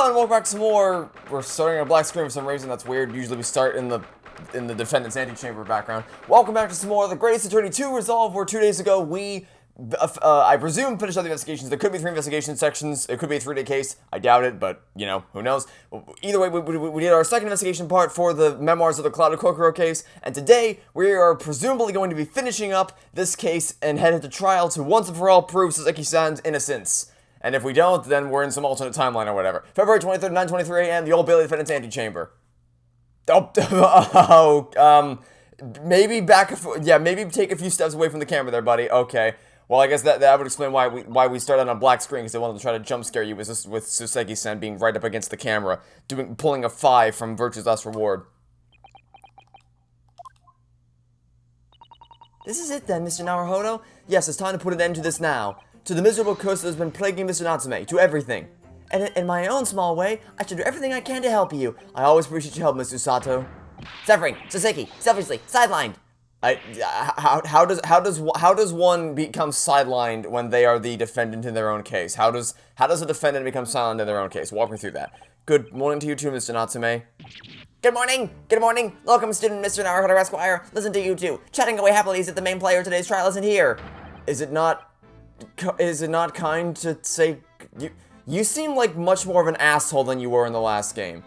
Hello and welcome back to some more. We're starting on a black screen for some reason. That's weird. Usually we start in the defendant's antechamber background. Welcome back to some more of the Great Ace Attorney 2 Resolve, where 2 days ago we, I presume, finished all the investigations. There could be 3 investigation sections. It could be a 3-day case. I doubt it, but, you know, who knows. Either way, we did our second investigation part for the Memoirs of the Clouded Kokoro case, and today we are presumably going to be finishing up this case and headed to trial to once and for all prove Saseki-san's innocence. And if we don't, then we're in some alternate timeline or whatever. February 23rd, 9:23 a.m., the Old Bailey defendant's antechamber. Maybe maybe take a few steps away from the camera there, buddy. Okay. Well, I guess that would explain why we started on a black screen, because they wanted to try to jump scare you with Saseki-san being right up against the camera, pulling a 5 from Virtue's Last Reward. This is it then, Mr. Naruhodo? Yes, it's time to put an end to this now. To the miserable curse that has been plaguing Mr. Natsume, to everything. And in my own small way, I shall do everything I can to help you. I always appreciate your help, Mr. Sato. Suffering, Saseki, selfishly, sidelined. How does one become sidelined when they are the defendant in their own case? How does a defendant become silent in their own case? Walk me through that. Good morning to you too, Mr. Natsume. Good morning! Good morning! Welcome, student Mr. Naruhodo Esquire. Listen to you two. Chatting away happily as if the main player of today's trial isn't here. Is it not kind to say you seem like much more of an asshole than you were in the last game.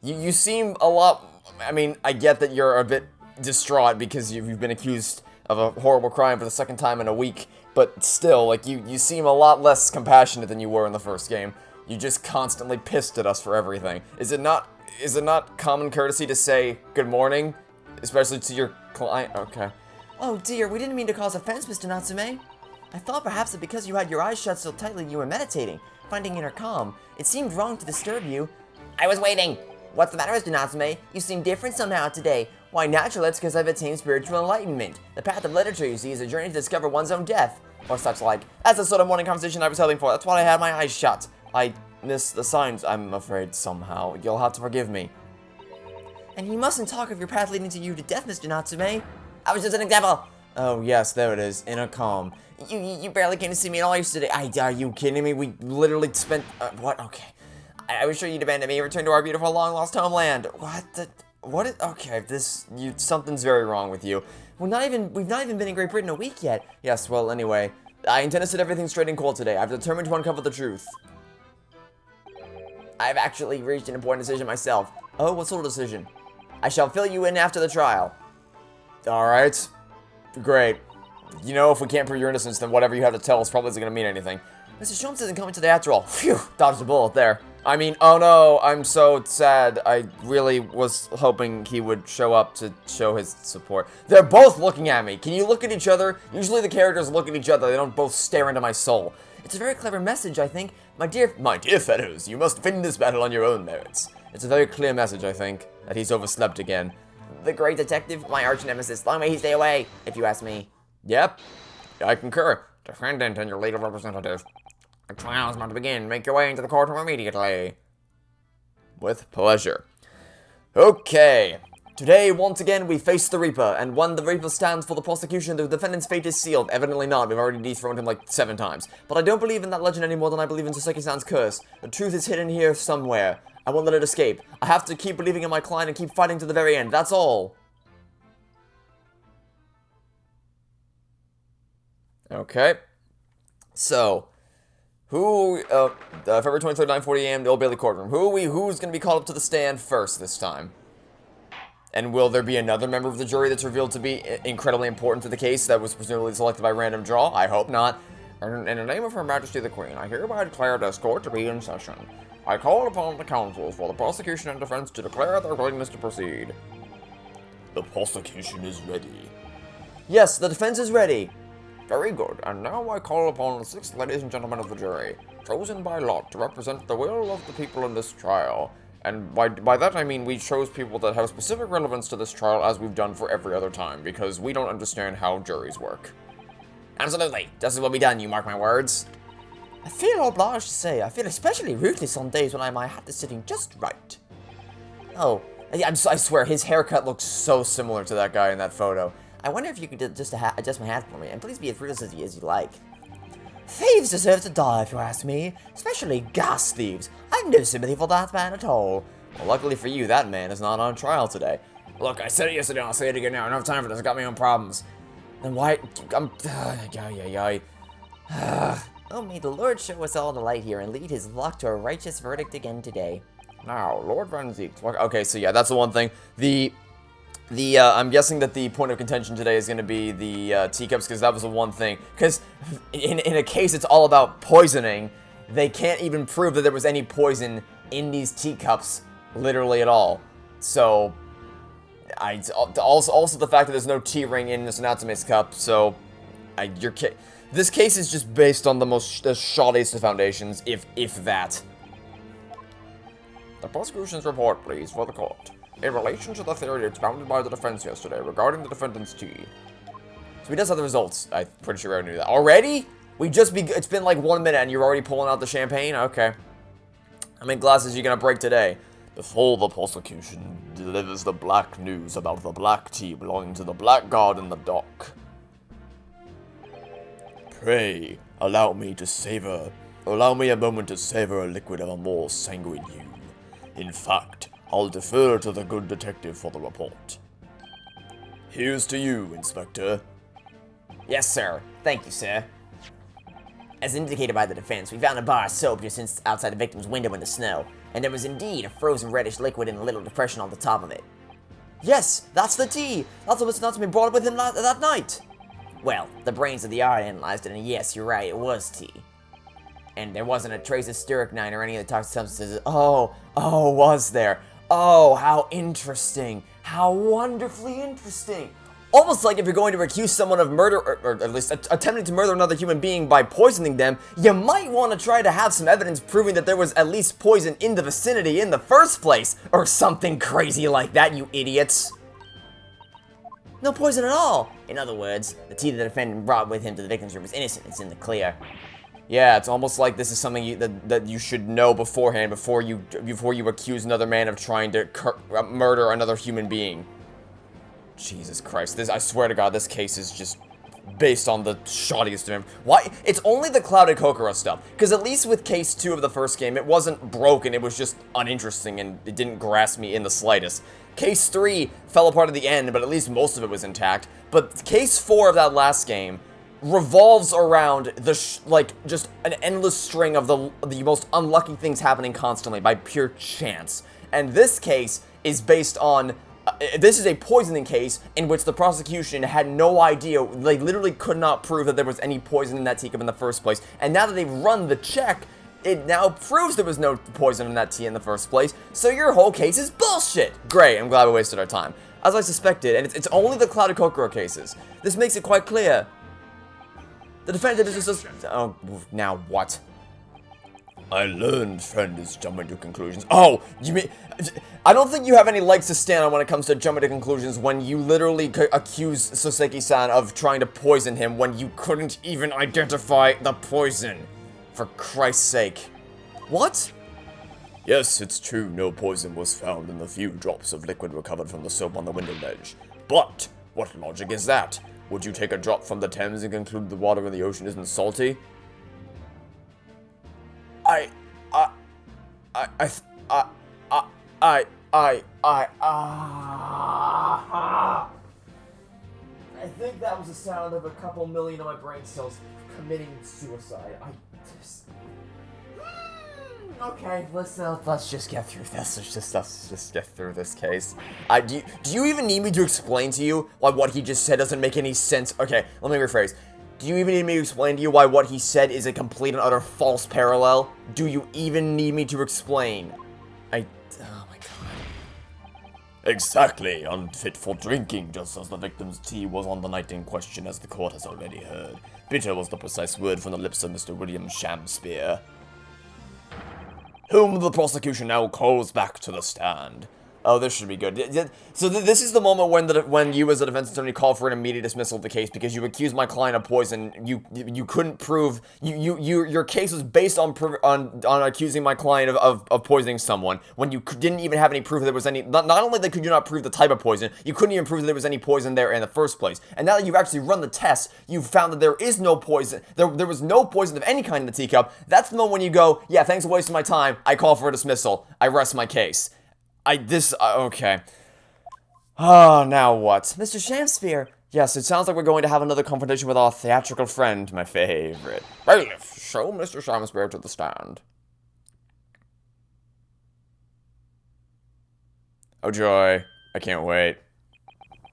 You seem a lot. I mean, I get that you're a bit distraught because you've been accused of a horrible crime for the second time in a week, but still, like, you seem a lot less compassionate than you were in the first game. You just constantly pissed at us for everything. Is it not common courtesy to say good morning, especially to your client? Okay. Oh dear, we didn't mean to cause offense, Mr. Natsume. I thought perhaps that because you had your eyes shut so tightly you were meditating, finding inner calm. It seemed wrong to disturb you. I was waiting. What's the matter, Mr. Natsume? You seem different somehow today. Why, naturally, it's because I've attained spiritual enlightenment. The path of literature, you see, is a journey to discover one's own death. Or such like. That's the sort of morning conversation I was hoping for. That's why I had my eyes shut. I missed the signs, I'm afraid, somehow. You'll have to forgive me. And you mustn't talk of your path leading to you to death, Mr. Natsume. I was just an example. Oh, yes, there it is. Inner calm. You barely came to see me at all yesterday. Are you kidding me? We literally spent... what? Okay. I was sure you'd abandon me and return to our beautiful long-lost homeland. Okay, something's very wrong with you. We've not even been in Great Britain a week yet. Yes, well, anyway. I intend to set everything straight and cold today. I've determined to uncover the truth. I've actually reached an important decision myself. Oh, what sort of decision? I shall fill you in after the trial. Alright. Great. You know, if we can't prove your innocence, then whatever you have to tell us probably isn't going to mean anything. Mr. Sholmes isn't coming today after all. Phew, dodged a bullet there. I mean, oh no, I'm so sad. I really was hoping he would show up to show his support. They're both looking at me. Can you look at each other? Usually the characters look at each other. They don't both stare into my soul. It's a very clever message, I think. My dear fellows, you must win this battle on your own merits. It's a very clear message, I think, that he's overslept again. The great detective, my arch nemesis. Long may he stay away, if you ask me. Yep, I concur. Defendant and your legal representative. The trial is about to begin. Make your way into the courtroom immediately. With pleasure. Okay. Today, once again, we face the Reaper, and when the Reaper stands for the prosecution, the defendant's fate is sealed. Evidently not. We've already dethroned him like 7 times. But I don't believe in that legend any more than I believe in Saseki-san's curse. The truth is hidden here somewhere. I won't let it escape. I have to keep believing in my client and keep fighting to the very end. That's all. Okay. So, February 23rd, 9:40 a.m., the Old Bailey courtroom. Who's going to be called up to the stand first this time? And will there be another member of the jury that's revealed to be incredibly important to the case that was presumably selected by random draw? I hope not. In the name of Her Majesty the Queen, I hereby declare this court to be in session. I call upon the counsels for the prosecution and defense to declare their willingness to proceed. The prosecution is ready. Yes, the defense is ready. Very good, and now I call upon the 6 ladies and gentlemen of the jury, chosen by lot to represent the will of the people in this trial. And by that I mean we chose people that have specific relevance to this trial, as we've done for every other time, because we don't understand how juries work. Absolutely. Justice will be done, you mark my words. I feel obliged to say, I feel especially ruthless on days when my hat is sitting just right. Oh, I swear, his haircut looks so similar to that guy in that photo. I wonder if you could just adjust my hat for me, and please be as ruthless as you like. Thieves deserve to die, if you ask me. Especially gas thieves. I I've no sympathy for that man at all. Well, luckily for you, that man is not on trial today. Look, I said it yesterday, I'll say it again now. I don't have time for this, I got my own problems. Then why, Oh, may the Lord show us all the light here and lead his flock to a righteous verdict again today. Now, Lord Van Zeke. Okay, so yeah, that's the one thing. I'm guessing that the point of contention today is going to be the teacups, because that was the one thing. Because in a case it's all about poisoning, they can't even prove that there was any poison in these teacups, literally at all. So, also the fact that there's no tea ring in Mr. Natsume's cup, so, this case is just based on the shoddiest of foundations, if that. The prosecution's report, please, for the court. In relation to the theory expounded by the defense yesterday regarding the defendant's tea. So he does have the results. I'm pretty sure I knew that. Already? It's been like 1 minute and you're already pulling out the champagne? Okay. How many glasses are you gonna break today? Before the prosecution delivers the black news about the black tea belonging to the black god in the dock. Pray, allow me a moment to savor a liquid of a more sanguine hue. In fact, I'll defer to the good detective for the report. Here's to you, Inspector. Yes, sir. Thank you, sir. As indicated by the defense, we found a bar of soap just outside the victim's window in the snow, and there was indeed a frozen reddish liquid in a little depression on the top of it. Yes, that's the tea! That's what Mr. Natsume brought up with him that night! Well, the brains of the art analyzed it, and yes, you're right, it was tea. And there wasn't a trace of strychnine or any of the toxic substances. Oh, was there? Oh, how interesting. How wonderfully interesting. Almost like if you're going to accuse someone of murder, or at least attempting to murder another human being by poisoning them, you might want to try to have some evidence proving that there was at least poison in the vicinity in the first place, or something crazy like that, you idiots. No poison at all. In other words, the tea the defendant brought with him to the victim's room is innocent. It's in the clear. Yeah, it's almost like this is something that you should know beforehand before you accuse another man of trying to murder another human being. Jesus Christ, I swear to God, this case is just based on the shoddiest of him. Why? It's only the clouded Kokoro stuff, because at least with case 2 of the first game, it wasn't broken, it was just uninteresting, and it didn't grasp me in the slightest. Case 3 fell apart at the end, but at least most of it was intact. But case 4 of that last game revolves around just an endless string of the most unlucky things happening constantly by pure chance. And this case is based on this is a poisoning case in which the prosecution had no idea, they literally could not prove that there was any poison in that teacup in the first place. And now that they've run the check, it now proves there was no poison in that tea in the first place, so your whole case is bullshit! Great, I'm glad we wasted our time. As I suspected, and it's only the clouded Kokoro cases. This makes it quite clear. The defendant is just... Oh, now what? I learned friend is jumping to conclusions. Oh, you mean... I don't think you have any legs to stand on when it comes to jumping to conclusions when you literally accuse Soseki-san of trying to poison him when you couldn't even identify the poison. For Christ's sake. What? Yes, it's true, no poison was found in the few drops of liquid recovered from the soap on the window ledge. But, what logic is that? Would you take a drop from the Thames and conclude the water in the ocean isn't salty? I think that was the sound of a couple million of my brain cells committing suicide. Okay, let's just get through this. Let's just get through this case. Do you even need me to explain to you why what he just said doesn't make any sense? Okay, let me rephrase. Do you even need me to explain to you why what he said is a complete and utter false parallel? Do you even need me to explain? Oh my god. Exactly, unfit for drinking, just as the victim's tea was on the night in question, as the court has already heard. Bitter was the precise word from the lips of Mr. William Shamspeare, whom the prosecution now calls back to the stand. Oh, this should be good. So this is the moment when you, as the defense attorney, call for an immediate dismissal of the case because you accused my client of poison. You couldn't prove your case was based on accusing my client of poisoning someone when you didn't even have any proof that there was any. Not only that could you not prove the type of poison, you couldn't even prove that there was any poison there in the first place. And now that you've actually run the test, you've found that there is no poison. There was no poison of any kind in the teacup. That's the moment when you go, yeah, thanks for wasting my time. I call for a dismissal. I rest my case. Okay. Oh, now what? Mr. Shamsphere. Yes, it sounds like we're going to have another confrontation with our theatrical friend, my favorite. Bailiff, show Mr. Shamsphere to the stand. Oh, joy. I can't wait.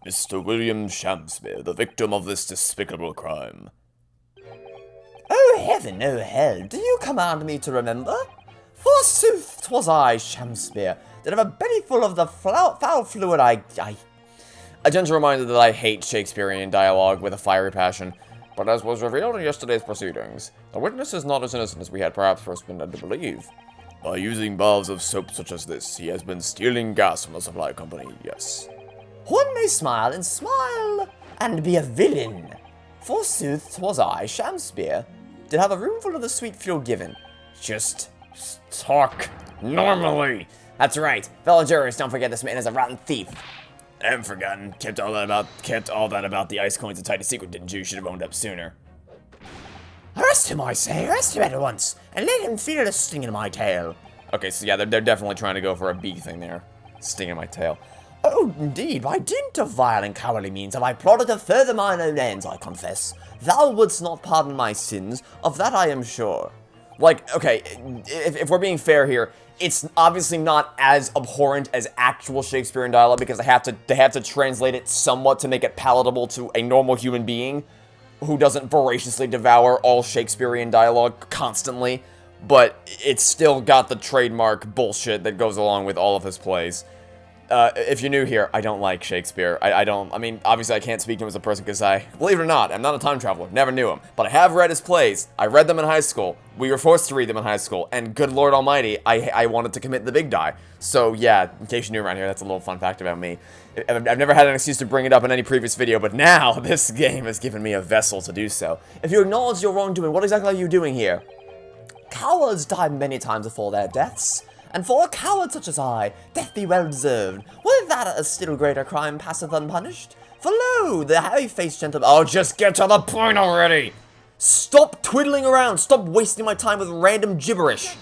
Mr. William Shamsphere, the victim of this despicable crime. Oh, heaven, oh, hell, do you command me to remember? Forsooth, 'twas I, Shamsphere, that of a belly full of the foul fluid A gentle reminder that I hate Shakespearean dialogue with a fiery passion, but as was revealed in yesterday's proceedings, the witness is not as innocent as we had perhaps first been led to believe. By using bars of soap such as this, he has been stealing gas from the supply company, yes. One may smile and be a villain. Forsooth, 'twas I, Shamsphere, did have a roomful of the sweet fuel given. Just talk normally. That's right, fellow jurors, don't forget this man is a rotten thief. I haven't forgotten. Kept all that about the ice coins a tight secret, didn't you? Should have owned up sooner. Arrest him, I say. Arrest him at once, and let him feel the sting in my tail. Okay, so yeah, they're definitely trying to go for a B thing there. Sting in my tail. Oh, indeed, by dint of vile and cowardly means have I plotted to further mine own ends, I confess. Thou wouldst not pardon my sins, of that I am sure. Like, okay, if we're being fair here, it's obviously not as abhorrent as actual Shakespearean dialogue because they have to translate it somewhat to make it palatable to a normal human being who doesn't voraciously devour all Shakespearean dialogue constantly, but it's still got the trademark bullshit that goes along with all of his plays. If you're new here, I don't like Shakespeare. I mean, obviously I can't speak to him as a person because believe it or not, I'm not a time traveler, never knew him. But I have read his plays. I read them in high school. We were forced to read them in high school. And good Lord Almighty, I wanted to commit the big die. So yeah, in case you're new around here, that's a little fun fact about me. I've never had an excuse to bring it up in any previous video, but now this game has given me a vessel to do so. If you acknowledge your wrongdoing, what exactly are you doing here? Cowards die many times before their deaths. And for a coward such as I, death be well deserved. Were that a still greater crime passeth unpunished? For lo, the hairy-faced gentleman— Oh, just get to the point already! Stop twiddling around! Stop wasting my time with random gibberish!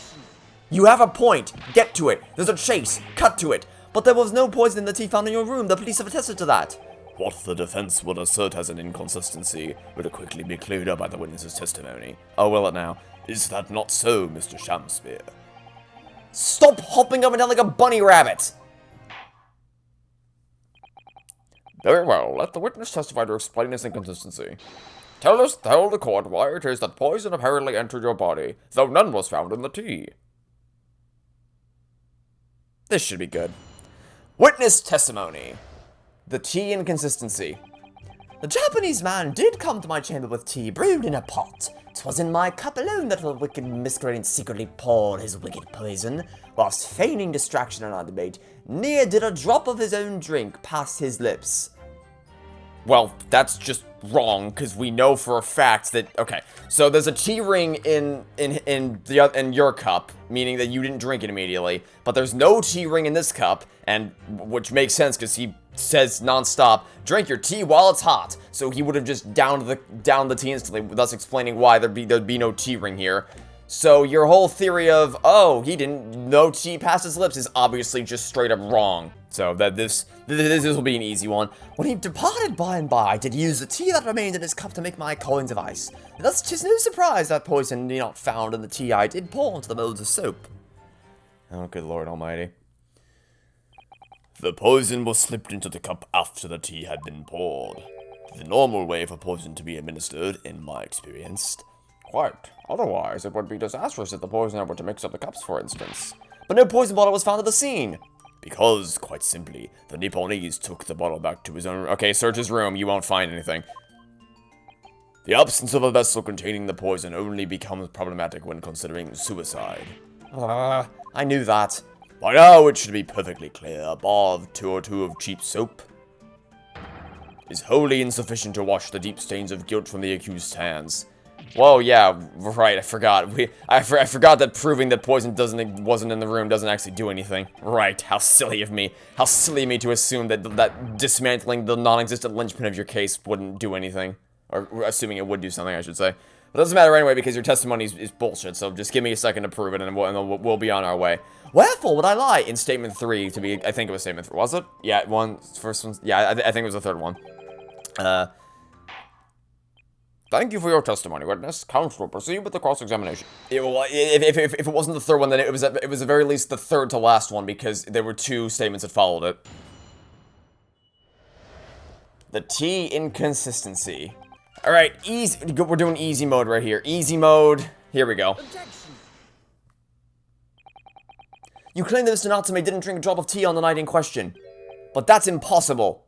You have a point. Get to it. There's a chase. Cut to it. But there was no poison in the tea found in your room. The police have attested to that. What the defense would assert as an inconsistency would quickly be cleared up by the witness's testimony. Oh, will it now? Is that not so, Mr. Shamsphere? Stop hopping up and down like a bunny rabbit! Very well, let the witness testify to explain his inconsistency. Tell the court why it is that poison apparently entered your body, though none was found in the tea. This should be good. Witness testimony. The tea inconsistency. The Japanese man did come to my chamber with tea brewed in a pot. 'Twas in my cup alone that the wicked miscreant secretly poured his wicked poison, whilst feigning distraction in our debate, near did a drop of his own drink pass his lips. Well, that's just wrong, because we know for a fact that— okay, so there's a tea ring in your cup, meaning that you didn't drink it immediately, but there's no tea ring in this cup, and which makes sense, because he says non-stop, drink your tea while it's hot, so he would have just downed the tea instantly, thus explaining why there'd be no tea ring here. So your whole theory of, oh, no tea past his lips is obviously just straight up wrong. So that this will be an easy one. When he departed by and by, did use the tea that remained in his cup to make my coins of ice. Thus 'tis no surprise that poison be not found in the tea I did pour into the molds of soap. Oh, good Lord Almighty. The poison was slipped into the cup after the tea had been poured. The normal way for poison to be administered, in my experience. Quite. Otherwise, it would be disastrous if the poisoner were to mix up the cups, for instance. But no poison bottle was found at the scene. Because, quite simply, the Nipponese took the bottle back to his own— Okay, search his room, you won't find anything. The absence of a vessel containing the poison only becomes problematic when considering suicide. I knew that. By now it should be perfectly clear, a bar of 202 of cheap soap is wholly insufficient to wash the deep stains of guilt from the accused's hands. Well, yeah, right, I forgot. I forgot that proving that poison wasn't in the room doesn't actually do anything. Right, how silly of me. How silly of me to assume that dismantling the non-existent linchpin of your case wouldn't do anything. Or assuming it would do something, I should say. But it doesn't matter anyway, because your testimony is bullshit, so just give me a second to prove it, and we'll be on our way. Wherefore would I lie? In statement 3, to be, I think it was statement 3, was it? Yeah, first one, yeah, I think it was the third one. Thank you for your testimony, witness. Counsel, proceed with the cross-examination. If it wasn't the third one, then it was at the very least the third to last one, because there were 2 statements that followed it. The T inconsistency. Alright, easy. We're doing easy mode right here. Easy mode. Here we go. Objection. You claim that Mr. Natsume didn't drink a drop of tea on the night in question. But that's impossible.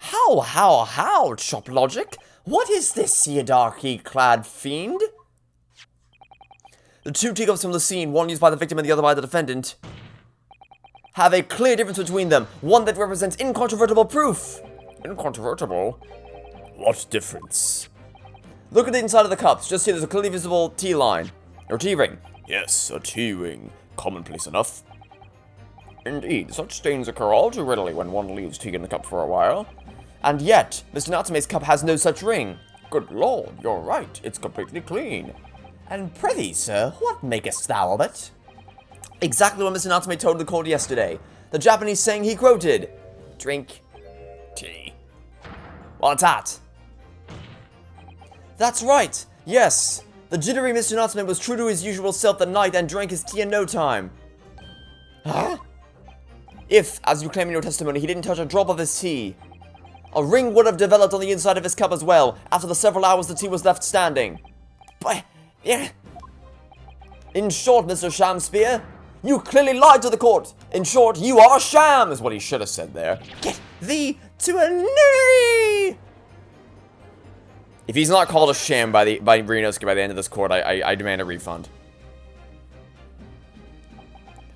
How, Chop Logic? What is this, ye darky-clad fiend? The 2 teacups from the scene, one used by the victim and the other by the defendant, have a clear difference between them. One that represents incontrovertible proof. Incontrovertible? What difference? Look at the inside of the cups. Just see there's a clearly visible T line. Or T ring. Yes, a T-ring. Commonplace enough. Indeed, such stains occur all too readily when one leaves tea in the cup for a while. And yet, Mr. Natsume's cup has no such ring. Good lord, you're right. It's completely clean. And prithee, sir, what makest thou of it? Exactly what Mr. Natsume told the court yesterday. The Japanese saying he quoted. Drink Tea. What's that? That's right. Yes. The jittery Mr. Natsume was true to his usual self that night and drank his tea in no time. Huh? If, as you claim in your testimony, he didn't touch a drop of his tea, a ring would have developed on the inside of his cup as well, after the several hours the tea was left standing. But, yeah. In short, Mr. Shamspear, you clearly lied to the court. In short, you are a sham, is what he should have said there. Get thee to a nursery! If he's not called a sham by Rinosuke by the end of this court, I demand a refund.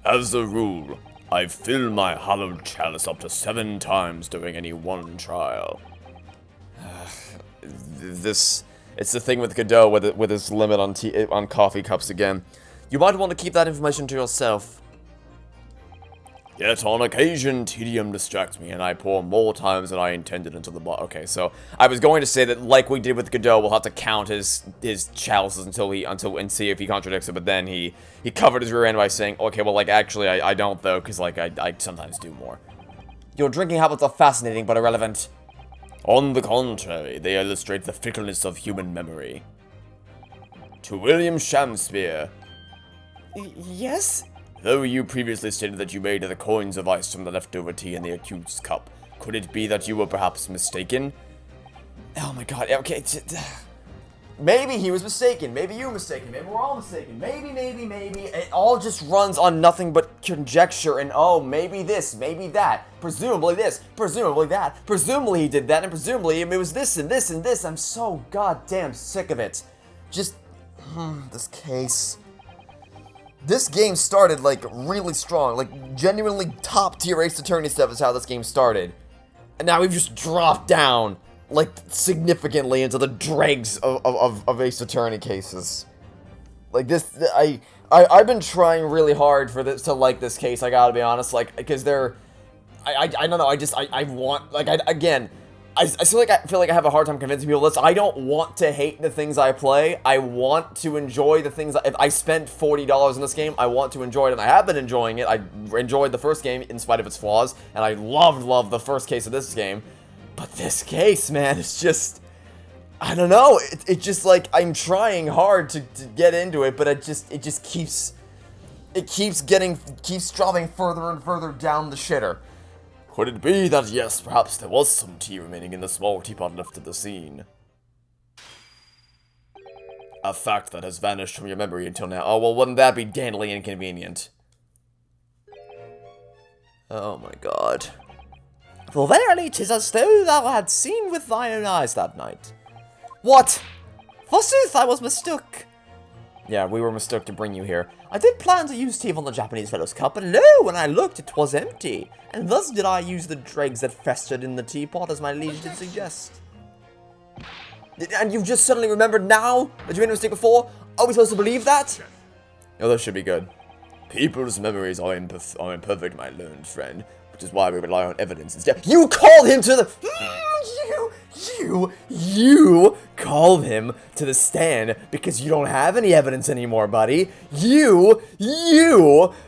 As a rule, I fill my hallowed chalice up to 7 times during any one trial. It's the thing with Godot with his limit on coffee cups again. You might want to keep that information to yourself. Yet on occasion, tedium distracts me, and I pour more times than I intended into the bottle. Okay, so I was going to say that, like we did with Godot, we'll have to count his chalices and see if he contradicts it. But then he covered his rear end by saying, "Okay, well, like actually, I don't though, because like I sometimes do more." Your drinking habits are fascinating but irrelevant. On the contrary, they illustrate the fickleness of human memory. To William Shamspear. Yes? Though you previously stated that you made the coins of ice from the leftover tea in the accused's cup, could it be that you were perhaps mistaken? Oh my god, okay. Maybe he was mistaken. Maybe you were mistaken. Maybe we're all mistaken. Maybe. It all just runs on nothing but conjecture and, oh, maybe this, maybe that. Presumably this, presumably that. Presumably he did that, and presumably it was this and this and this. I'm so goddamn sick of it. Just, this case. This game started, like, really strong. Like, genuinely top-tier Ace Attorney stuff is how this game started. And now we've just dropped down, like, significantly into the dregs of Ace Attorney cases. Like, this, I've been trying really hard for this to like this case, I gotta be honest. Like, because they're, I don't know, I want, like, again, I feel like I have a hard time convincing people this. I don't want to hate the things I play. I want to enjoy the things. If I spent $40 in this game, I want to enjoy it, and I have been enjoying it. I enjoyed the first game in spite of its flaws, and I loved the first case of this game. But this case, man, it's just, I don't know. It just like I'm trying hard to get into it, but it just keeps dropping further and further down the shitter. Could it be that, yes, perhaps there was some tea remaining in the small teapot left at the scene? A fact that has vanished from your memory until now. Oh, well, wouldn't that be dandly inconvenient? Oh my god. For verily 'tis as though thou hadst seen with thine own eyes that night. What? Forsooth I was mistook. Yeah, we were mistook to bring you here. I did plan to use tea from the Japanese fellow's cup, but lo, when I looked, it was empty. And thus did I use the dregs that festered in the teapot, as my liege did suggest. And you've just suddenly remembered now that you made a mistake before? Are we supposed to believe that? Oh, that should be good. People's memories are imperfect, my learned friend, which is why we rely on evidence instead. You called him to the... You called him to the stand because you don't have any evidence anymore, buddy. You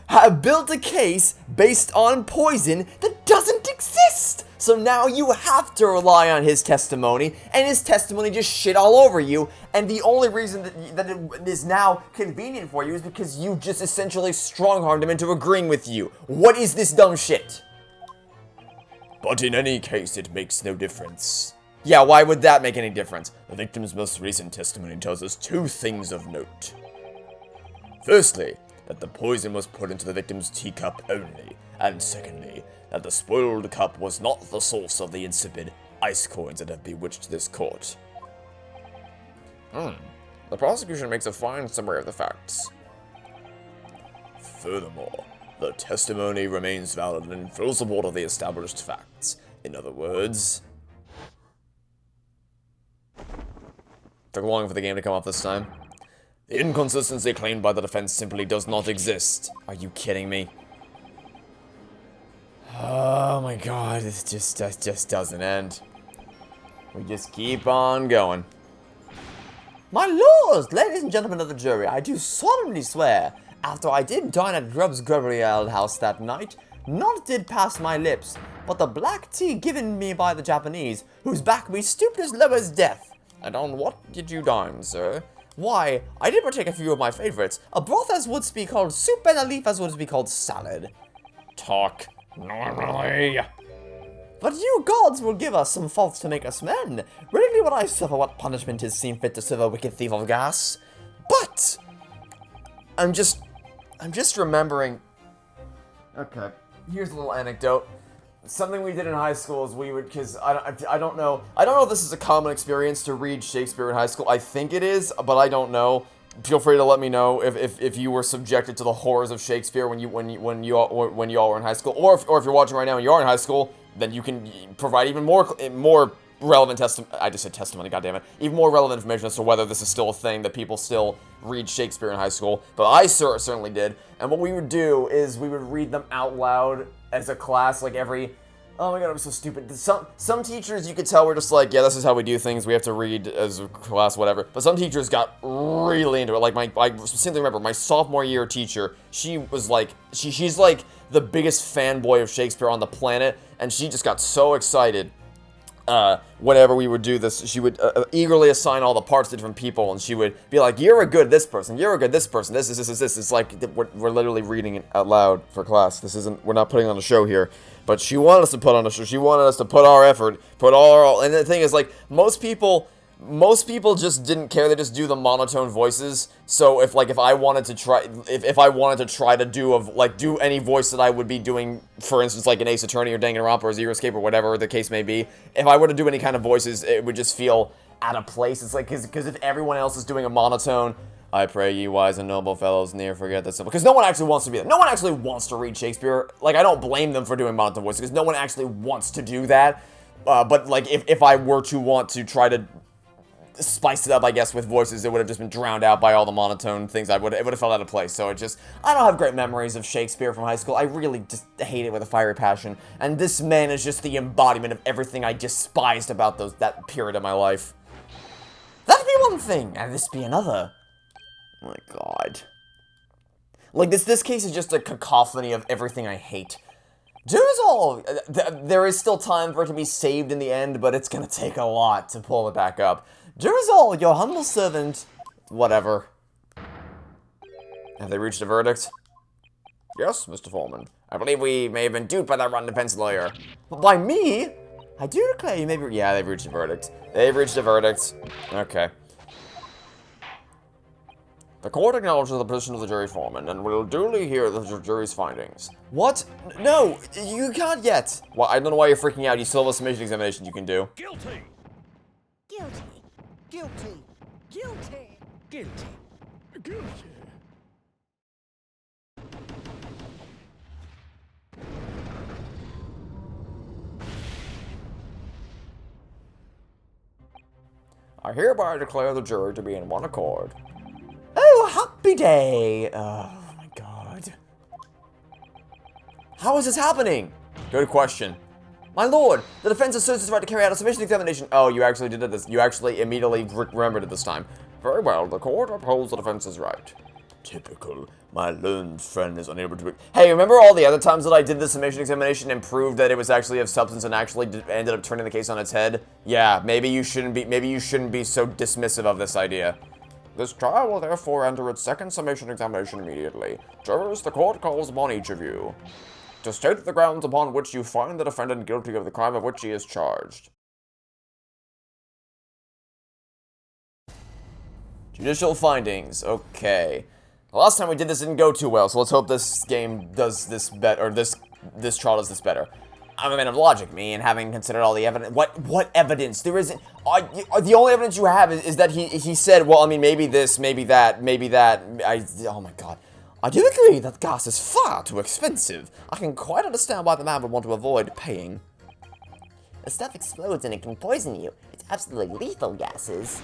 have built a case based on poison that doesn't exist. So now you have to rely on his testimony, and his testimony just shit all over you, and the only reason that it is now convenient for you is because you just essentially strong-armed him into agreeing with you. What is this dumb shit? But in any case, it makes no difference. Yeah, why would that make any difference? The victim's most recent testimony tells us two things of note. Firstly, that the poison was put into the victim's teacup only, and secondly, that the spoiled cup was not the source of the insipid ice coins that have bewitched this court. The prosecution makes a fine summary of the facts. Furthermore, the testimony remains valid and in full support of the established facts. In other words... Took long for the game to come up this time. The inconsistency claimed by the defense simply does not exist. Are you kidding me? Oh my god, this just doesn't end. We just keep on going. My lords, ladies and gentlemen of the jury, I do solemnly swear, after I did dine at Grubb's Grubbery Ale House that night, naught did pass my lips, but the black tea given me by the Japanese, whose back we stooped as low as death. And on what did you dine, sir? Why, I did partake a few of my favorites, a broth as would be called soup and a leaf as would be called salad. Talk normally. But you gods will give us some faults to make us men. Rarely would I suffer what punishment is seen fit to serve a wicked thief of gas. But I'm just remembering. Okay, here's a little anecdote. Something we did in high school is we would, because I don't know if this is a common experience to read Shakespeare in high school. I think it is, but I don't know. Feel free to let me know if you were subjected to the horrors of Shakespeare when you all were in high school, or if you're watching right now and you are in high school, then you can provide even more relevant I just said testimony, goddammit. Even more relevant information as to whether this is still a thing that people still read Shakespeare in high school. But I certainly did. And what we would do is we would read them out loud as a class, like every... Oh my god, I'm so stupid. Some teachers, you could tell, were just like, yeah, this is how we do things. We have to read as a class, whatever. But some teachers got really into it. Like, I simply remember my sophomore year teacher, she was like, she's like the biggest fanboy of Shakespeare on the planet. And she just got so excited whenever we would do this. She would eagerly assign all the parts to different people. And she would be like, you're a good this person. You're a good this person. This. It's like, we're literally reading it out loud for class. We're not putting on a show here. But she wanted us to put on a show. She wanted us to put our effort, and the thing is, like, most people just didn't care. They just do the monotone voices. So if I wanted to try, if I wanted to try to do any voice that I would be doing, for instance, like an Ace Attorney or Danganronpa or Zero Escape or whatever the case may be, if I were to do any kind of voices, it would just feel out of place. It's like, because if everyone else is doing a monotone, I pray ye wise and noble fellows ne'er forget this simple. Because no one actually wants to be there. No one actually wants to read Shakespeare. Like, I don't blame them for doing monotone voices, because no one actually wants to do that. But, like, if I were to want to try to spice it up, I guess, with voices, it would have just been drowned out by all the monotone things. It would have fell out of place. So I don't have great memories of Shakespeare from high school. I really just hate it with a fiery passion. And this man is just the embodiment of everything I despised about that period of my life. That'd be one thing, and this be another. Oh my god. Like, this case is just a cacophony of everything I hate. There is still time for it to be saved in the end, but it's gonna take a lot to pull it back up. Jerizal, your humble servant... Whatever. Have they reached a verdict? Yes, Mr. Foreman. I believe we may have been duped by that rotten defense lawyer. But by me? I do declare you may be... Yeah, they've reached a verdict. They've reached a verdict. Okay. The court acknowledges the position of the jury foreman and will duly hear the jury's findings. What? No, you can't yet. Well, I don't know why you're freaking out. You still have a summation examination you can do. Guilty. Guilty. Guilty. Guilty. Guilty. I hereby declare the jury to be in one accord. Oh, happy day! Oh my god. How is this happening? Good question. My lord, the defense asserts its right to carry out a submission examination. Oh, you actually did this. You actually immediately remembered it this time. Very well, the court upholds the defense's right. Typical. My learned friend is unable to... Hey, remember all the other times that I did the submission examination and proved that it was actually of substance and actually ended up turning the case on its head? Yeah, maybe you shouldn't be so dismissive of this idea. This trial will therefore enter its second summation examination immediately. Jurors, the court calls upon each of you to state the grounds upon which you find the defendant guilty of the crime of which he is charged. Judicial findings. Okay. The last time we did this didn't go too well, so let's hope this game does this better, or this trial does this better. I'm a man of logic, me, and having considered all the evidence. What evidence? There isn't. The only evidence you have is that he said, well, I mean, maybe this, maybe that, maybe that. Oh my god. I do agree that gas is far too expensive. I can quite understand why the man would want to avoid paying. The stuff explodes and it can poison you. It's absolutely lethal gases.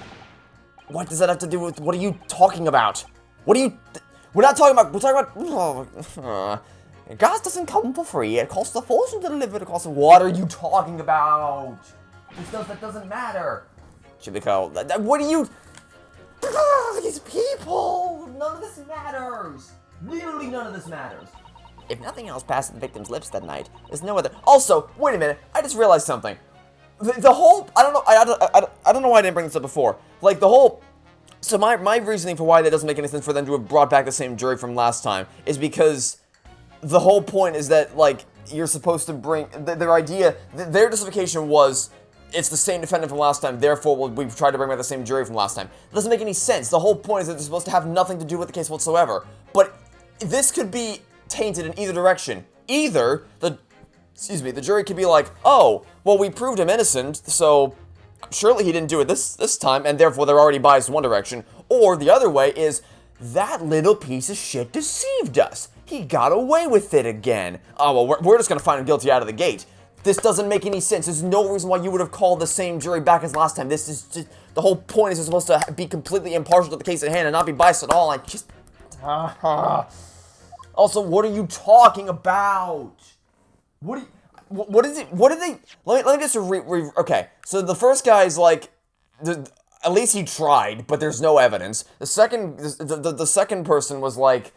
What does that have to do with, what are you talking about? What are you, we're talking about, gas doesn't come for free. It costs a fortune to deliver it across. What are you talking about? This stuff that doesn't matter. Should be called, what are you, these people, none of this matters. Literally none of this matters. If nothing else passed the victim's lips that night, there's no other... Also, wait a minute, I just realized something. The whole, I don't know why I didn't bring this up before. Like, the whole, so my reasoning for why that doesn't make any sense for them to have brought back the same jury from last time is because the whole point is that, like, you're supposed to bring, their idea, their justification was, it's the same defendant from last time, therefore we've tried to bring back the same jury from last time. It doesn't make any sense. The whole point is that they're supposed to have nothing to do with the case whatsoever. But this could be tainted in either direction. Either the jury could be like, oh, well, we proved him innocent, so surely he didn't do it this time, and therefore they're already biased in one direction. Or the other way is, that little piece of shit deceived us. He got away with it again. Oh, well, we're just gonna find him guilty out of the gate. This doesn't make any sense. There's no reason why you would have called the same jury back as last time. This is just, the whole point is you're supposed to be completely impartial to the case at hand and not be biased at all. I just... Also, what are you talking about? What is it? What did they? Let me just okay. So the first guy is like, at least he tried, but there's no evidence. The second person was like,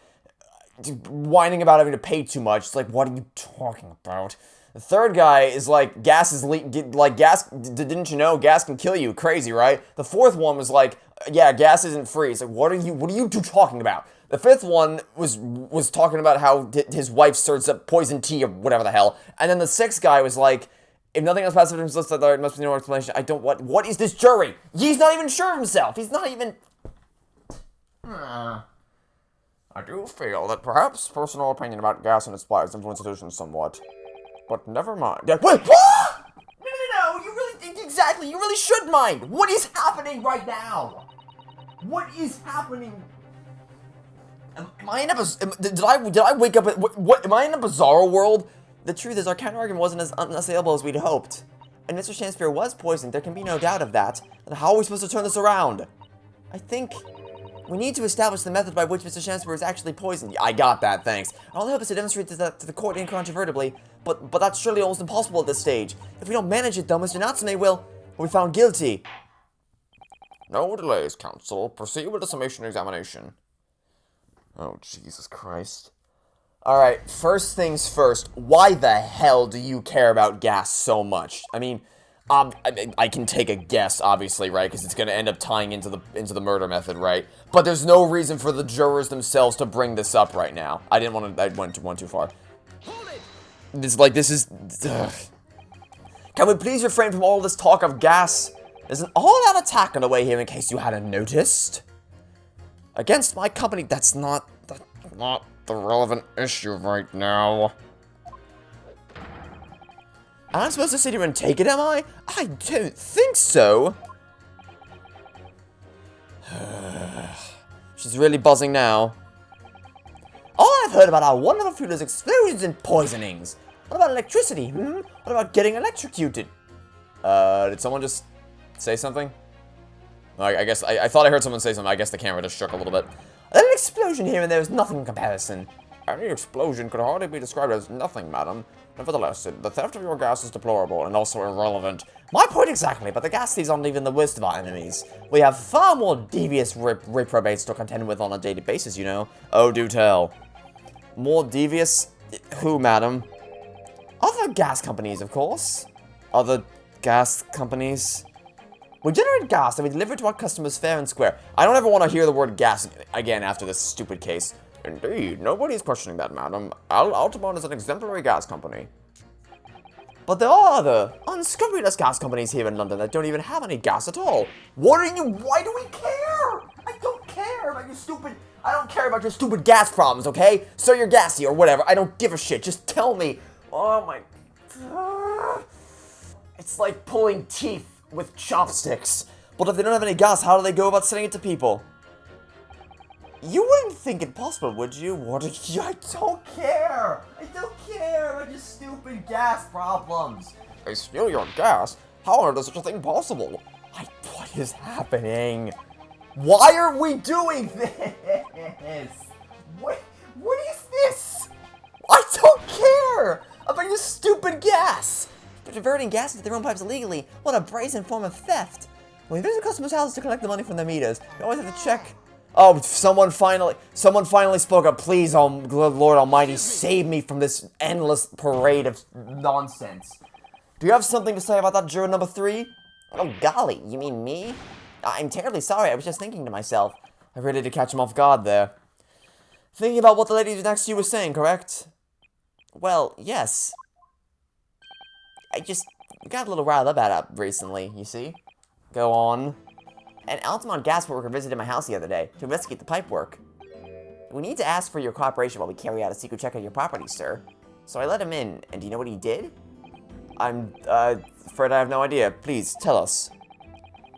whining about having to pay too much. It's like, what are you talking about? The third guy is like, gas is gas. Didn't you know gas can kill you? Crazy, right? The fourth one was like, yeah, gas isn't free. It's like, what are you two talking about? The fifth one was talking about how his wife serves up poison tea or whatever the hell. And then the sixth guy was like, if nothing else passes from his list, there must be no explanation. What is this jury? He's not even sure of himself. He's not even... I do feel that perhaps personal opinion about gas and its supplies influence decisions somewhat. But never mind. Wait, what? No, you really, exactly, you really should mind. What is happening right now? What is happening? Am I in a, did I wake up, am I in a bizarro world? The truth is, our counter-argument wasn't as unassailable as we'd hoped. And Mr. Shakespeare was poisoned, there can be no doubt of that. And how are we supposed to turn this around? I think we need to establish the method by which Mr. Shakespeare is actually poisoned. Yeah, I got that, thanks. Our only hope is to demonstrate that to the court incontrovertibly, but that's surely almost impossible at this stage. If we don't manage it, though, Mr. Natsume will be found guilty. No delays, counsel. Proceed with the summation examination. Oh, Jesus Christ. Alright, first things first, why the hell do you care about gas so much? I mean, I can take a guess, obviously, right? Because it's going to end up tying into the murder method, right? But there's no reason for the jurors themselves to bring this up right now. I went too far. This is... Ugh. Can we please refrain from all this talk of gas? There's an all-out attack on the way here in case you hadn't noticed. Against my company, that's not the relevant issue right now. I'm supposed to sit here and take it, am I? I don't think so. She's really buzzing now. All I've heard about our wonderful food is explosions and poisonings. What about electricity, What about getting electrocuted? Did someone just say something? I guess, I thought I heard someone say something. I guess the camera just shook a little bit. An explosion here and there is nothing in comparison. Any explosion could hardly be described as nothing, madam. Nevertheless, the theft of your gas is deplorable and also irrelevant. My point exactly, but the gas thieves aren't even the worst of our enemies. We have far more devious reprobates to contend with on a daily basis, you know. Oh, do tell. More devious? Who, madam? Other gas companies, of course. Other gas companies? We generate gas and we deliver it to our customers fair and square. I don't ever want to hear the word gas again after this stupid case. Indeed, nobody's questioning that, madam. Altamont is an exemplary gas company. But there are other unscrupulous gas companies here in London that don't even have any gas at all. Why do we care? I don't care about your stupid... I don't care about your stupid gas problems, okay? So you're gassy or whatever. I don't give a shit. Just tell me. Oh my... It's like pulling teeth with chopsticks. But if they don't have any gas, how do they go about selling it to people? You wouldn't think it possible, would you? I don't care! I don't care about your stupid gas problems! They steal your gas? How is such a thing possible? What is happening? Why are we doing this? What is this? I don't care about your stupid gas! They're diverting gas into their own pipes illegally. What a brazen form of theft! When we visit customers' houses to collect the money from their meters, we always have to check... Oh, someone finally spoke up. Please, oh, Lord Almighty, save me from this endless parade of nonsense. Do you have something to say about that juror number 3? Oh, golly, you mean me? I'm terribly sorry, I was just thinking to myself. I really did catch him off guard there. Thinking about what the lady next to you was saying, correct? Well, yes. I just got a little riled up about it recently, you see? Go on. An Altamont gas worker visited my house the other day to investigate the pipe work. We need to ask for your cooperation while we carry out a secret check on your property, sir. So I let him in, and do you know what he did? I'm, afraid I have no idea. Please, tell us.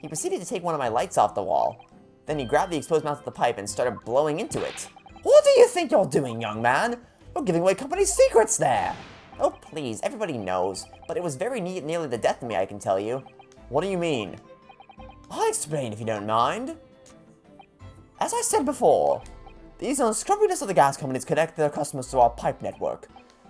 He proceeded to take one of my lights off the wall. Then he grabbed the exposed mouth of the pipe and started blowing into it. What do you think you're doing, young man? You're giving away company secrets there. Oh, please, everybody knows. But it was very nearly the death of me, I can tell you. What do you mean? I'll explain if you don't mind. As I said before, these unscrupulous of the gas companies connect their customers to our pipe network.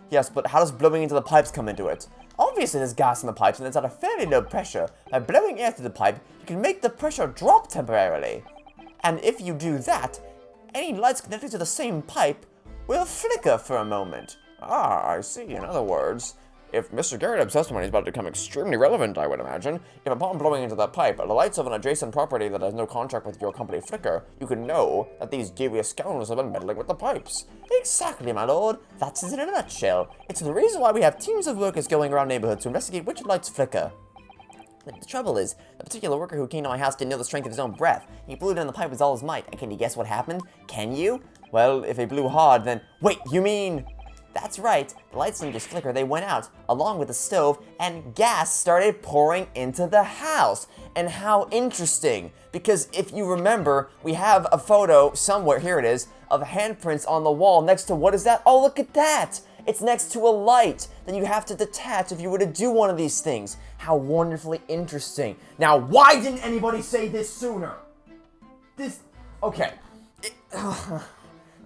Yes, but how does blowing into the pipes come into it? Obviously there's gas in the pipes and it's at a fairly low pressure. By blowing air through the pipe, you can make the pressure drop temporarily. And if you do that, any lights connected to the same pipe will flicker for a moment. Ah, I see. In other words, if Mr. Garrett's testimony is about to become extremely relevant, I would imagine, if upon blowing into that pipe, the lights of an adjacent property that has no contract with your company flicker, you can know that these devious scoundrels have been meddling with the pipes. Exactly, my lord. That's it in a nutshell. It's the reason why we have teams of workers going around neighborhoods to investigate which lights flicker. But the trouble is, the particular worker who came to my house didn't know the strength of his own breath. He blew down the pipe with all his might, and can you guess what happened? Can you? Well, if he blew hard, then... Wait, you mean... That's right, the lights didn't just flicker, they went out, along with the stove, and gas started pouring into the house. And how interesting, because if you remember, we have a photo somewhere, here it is, of handprints on the wall next to, what is that? Oh, look at that! It's next to a light that you have to detach if you were to do one of these things. How wonderfully interesting. Now, why didn't anybody say this sooner? Okay.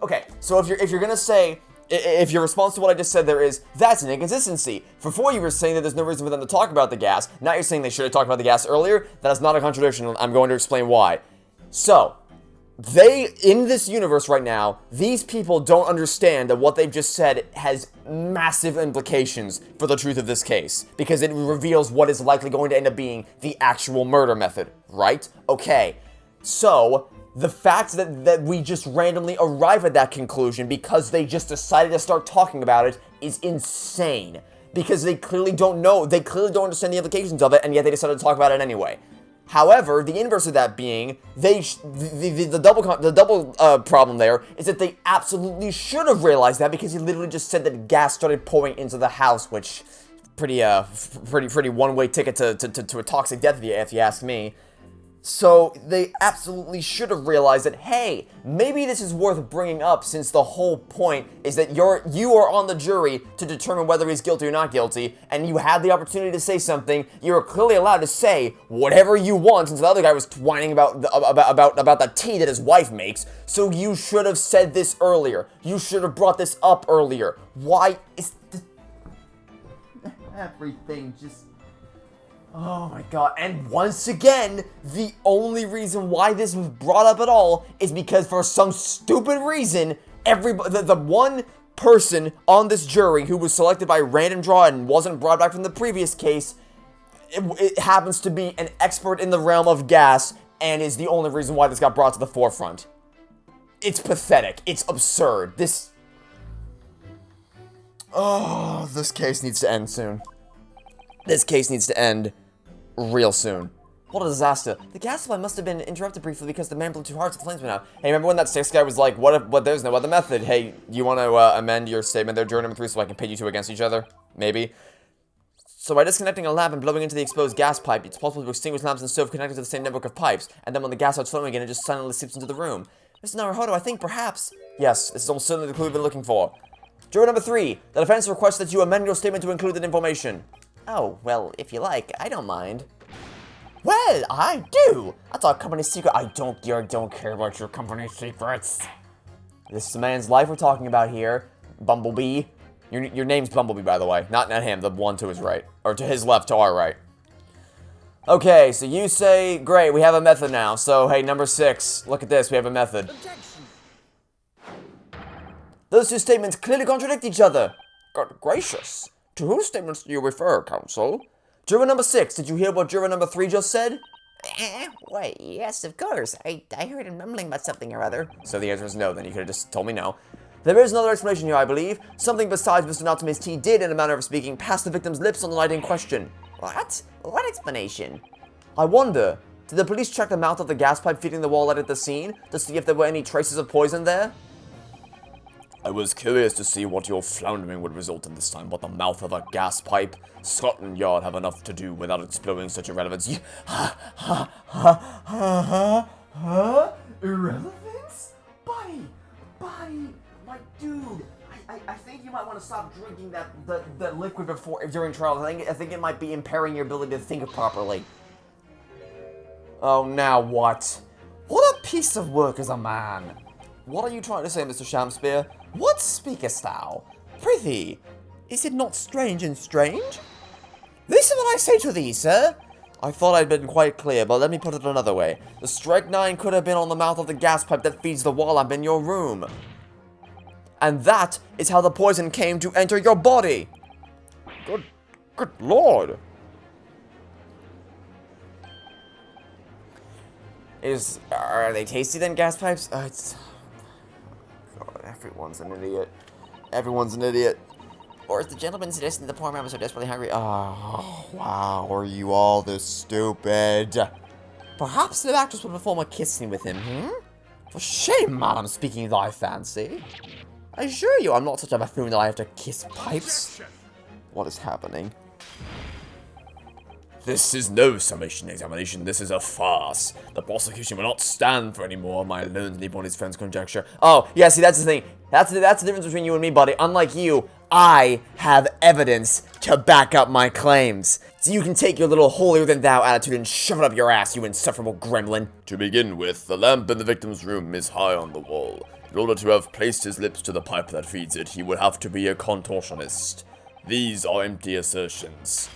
Okay, so if you're gonna say... If your response to what I just said there is, that's an inconsistency. Before you were saying that there's no reason for them to talk about the gas, now you're saying they should have talked about the gas earlier. That is not a contradiction, I'm going to explain why. So, in this universe right now, these people don't understand that what they've just said has massive implications for the truth of this case. Because it reveals what is likely going to end up being the actual murder method, right? Okay, so... the fact that we just randomly arrive at that conclusion because they just decided to start talking about it is insane. Because they clearly don't know, they clearly don't understand the implications of it, and yet they decided to talk about it anyway. However, the inverse of that being, the double problem there is that they absolutely should have realized that because he literally just said that gas started pouring into the house, which pretty one-way ticket to a toxic death if you ask me. So they absolutely should have realized that, hey, maybe this is worth bringing up, since the whole point is that you are on the jury to determine whether he's guilty or not guilty, and you had the opportunity to say something. You're clearly allowed to say whatever you want, since the other guy was whining about the tea that his wife makes. So you should have said this earlier. You should have brought this up earlier. Why is everything just... Oh my god, and once again, the only reason why this was brought up at all is because for some stupid reason, the one person on this jury who was selected by random draw and wasn't brought back from the previous case, it happens to be an expert in the realm of gas, and is the only reason why this got brought to the forefront. It's pathetic. It's absurd. This case needs to end soon. This case needs to end real soon. What a disaster. The gas supply must have been interrupted briefly because the man blew too hard so the flames went out. Hey, remember when that sixth guy was like, what there's no other method? Hey, you want to amend your statement there, juror number 3, so I can pit you two against each other? Maybe. So by disconnecting a lamp and blowing into the exposed gas pipe, it's possible to extinguish lamps and stove connected to the same network of pipes, and then when the gas starts flowing again, it just silently slips into the room. Mr. Naruhodo, I think perhaps... Yes, this is almost certainly the clue we've been looking for. Juror number 3, the defense requests that you amend your statement to include that information. Oh, well, if you like, I don't mind. Well, I do! That's our company secret. I don't care about your company secrets. This is a man's life we're talking about here. Bumblebee. Your name's Bumblebee, by the way. Not him, the one to his right. Or to his left, to our right. Okay, so you say, great, we have a method now. So, hey, number 6, look at this, we have a method. Objection. Those two statements clearly contradict each other. God gracious. To whose statements do you refer, counsel? Juror number 6, did you hear what juror number 3 just said? Why, yes, of course. I heard him mumbling about something or other. So the answer is no, then you could have just told me no. There is another explanation here, I believe. Something besides Mr. Natsume's tea did, in a manner of speaking, pass the victim's lips on the night in question. What? What explanation? I wonder, did the police check the mouth of the gas pipe feeding the wall light at the scene, to see if there were any traces of poison there? I was curious to see what your floundering would result in this time, but the mouth of a gas pipe. Scotland Yard have enough to do without exploring such irrelevance. Irrelevance? Buddy, my dude, I think you might want to stop drinking that liquid during trials. I think it might be impairing your ability to think properly. Oh, now what? What a piece of work as a man. What are you trying to say, Mr. Shamspeare? What speakest thou? Prithee, is it not strange and strange? Listen what I say to thee, sir. I thought I'd been quite clear, but let me put it another way. The strychnine could have been on the mouth of the gas pipe that feeds the wall lamp in your room. And that is how the poison came to enter your body. Good lord. Are they tasty then, gas pipes? God, everyone's an idiot. Everyone's an idiot. Or is the gentleman suggesting the poor man was so desperately hungry? Oh, wow, are you all this stupid? Perhaps the actress would perform a kiss scene with him, For shame, madam, speaking thy fancy. I assure you, I'm not such a buffoon that I have to kiss pipes. What is happening? This is no summation examination, this is a farce. The prosecution will not stand for any more of my lonely body's friend's conjecture. Oh, yeah, see, that's the thing. That's the difference between you and me, buddy. Unlike you, I have evidence to back up my claims. So you can take your little holier-than-thou attitude and shove it up your ass, you insufferable gremlin. To begin with, the lamp in the victim's room is high on the wall. In order to have placed his lips to the pipe that feeds it, he would have to be a contortionist. These are empty assertions.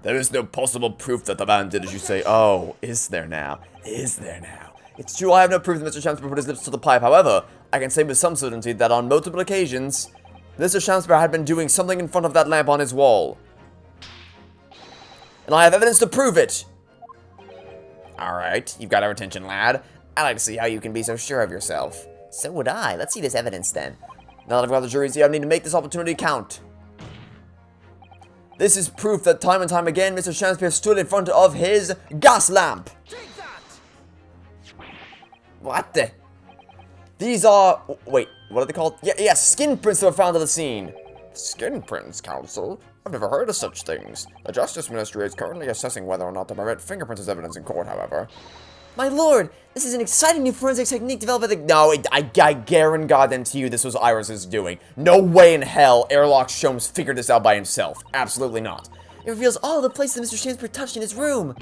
There is no possible proof that the man did as you say. Oh, is there now? Is there now? It's true, I have no proof that Mr. Shamspeare put his lips to the pipe. However, I can say with some certainty that on multiple occasions, Mr. Shamspeare had been doing something in front of that lamp on his wall. And I have evidence to prove it. Alright, you've got our attention, lad. I'd like to see how you can be so sure of yourself. So would I. Let's see this evidence then. Now that I've got the jury's here, I need to make this opportunity count. This is proof that time and time again, Mr. Shamspeare stood in front of his gas lamp. Take that! What the? These are... Wait, what are they called? Yes, skin prints that were found at the scene. Skin prints, Counsel? I've never heard of such things. The Justice Ministry is currently assessing whether or not to permit fingerprints as evidence in court, however. My lord, this is an exciting new forensic technique developed by the— No, I guarantee goddamn to you this was Iris's doing. No way in hell Airlock Sholmes figured this out by himself. Absolutely not. It reveals all the places that Mr. Shamesbury touched in his room.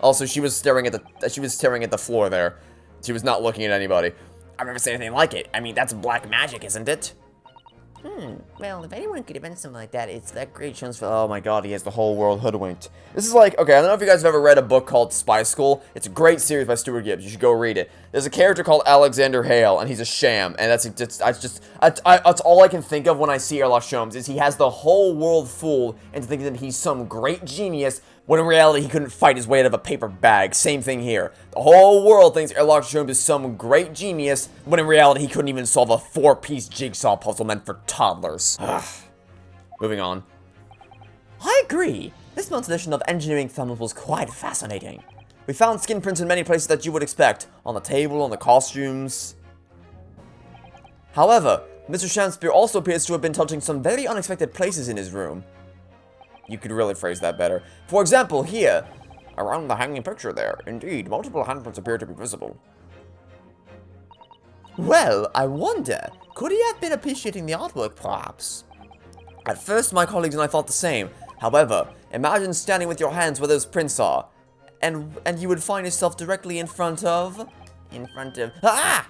Also, she was staring at the floor there. She was not looking at anybody. I've never seen anything like it. I mean, that's black magic, isn't it? Well, if anyone could invent something like that, it's that great chance for— Oh my god, he has the whole world hoodwinked. This is like— Okay, I don't know if you guys have ever read a book called Spy School. It's a great series by Stuart Gibbs. You should go read it. There's a character called Alexander Hale, and he's a sham. And that's all I can think of when I see Airlock Sholmes, is he has the whole world fooled into thinking that he's some great genius, when in reality he couldn't fight his way out of a paper bag. Same thing here. The whole world thinks Airlock Sholmes is some great genius, when in reality he couldn't even solve a 4-piece jigsaw puzzle meant for toddlers. Moving on. I agree. This month's edition of Engineering Thumbs was quite fascinating. We found skin prints in many places that you would expect. On the table, on the costumes. However, Mr. Shamesbury also appears to have been touching some very unexpected places in his room. You could really phrase that better. For example, here, around the hanging picture there, indeed, multiple handprints appear to be visible. Well, I wonder, could he have been appreciating the artwork, perhaps? At first, my colleagues and I thought the same. However, imagine standing with your hands where those prints are, and you would find yourself directly in front of... Ah!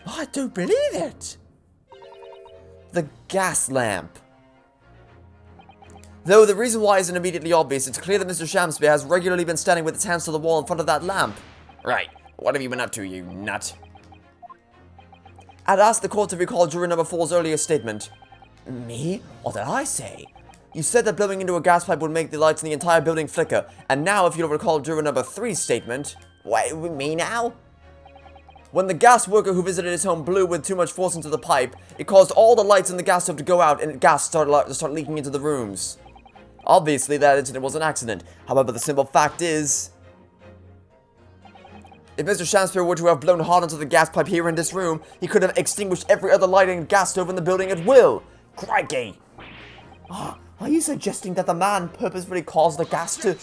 I don't believe it! The gas lamp. Though the reason why isn't immediately obvious, it's clear that Mr. Shamesbury has regularly been standing with his hands to the wall in front of that lamp. Right. What have you been up to, you nut? I'd asked the court to recall juror number 4's earlier statement. Me? What did I say? You said that blowing into a gas pipe would make the lights in the entire building flicker, and now if you'll recall juror number 3's statement... Wait, me now? When the gas worker who visited his home blew with too much force into the pipe, it caused all the lights in the gas stove to go out and gas start leaking into the rooms. Obviously, that incident was an accident. However, the simple fact is... If Mr. Shamesbury were to have blown hard into the gas pipe here in this room, he could have extinguished every other lighting gas stove in the building at will. Crikey! Are you suggesting that the man purposefully caused the gas to...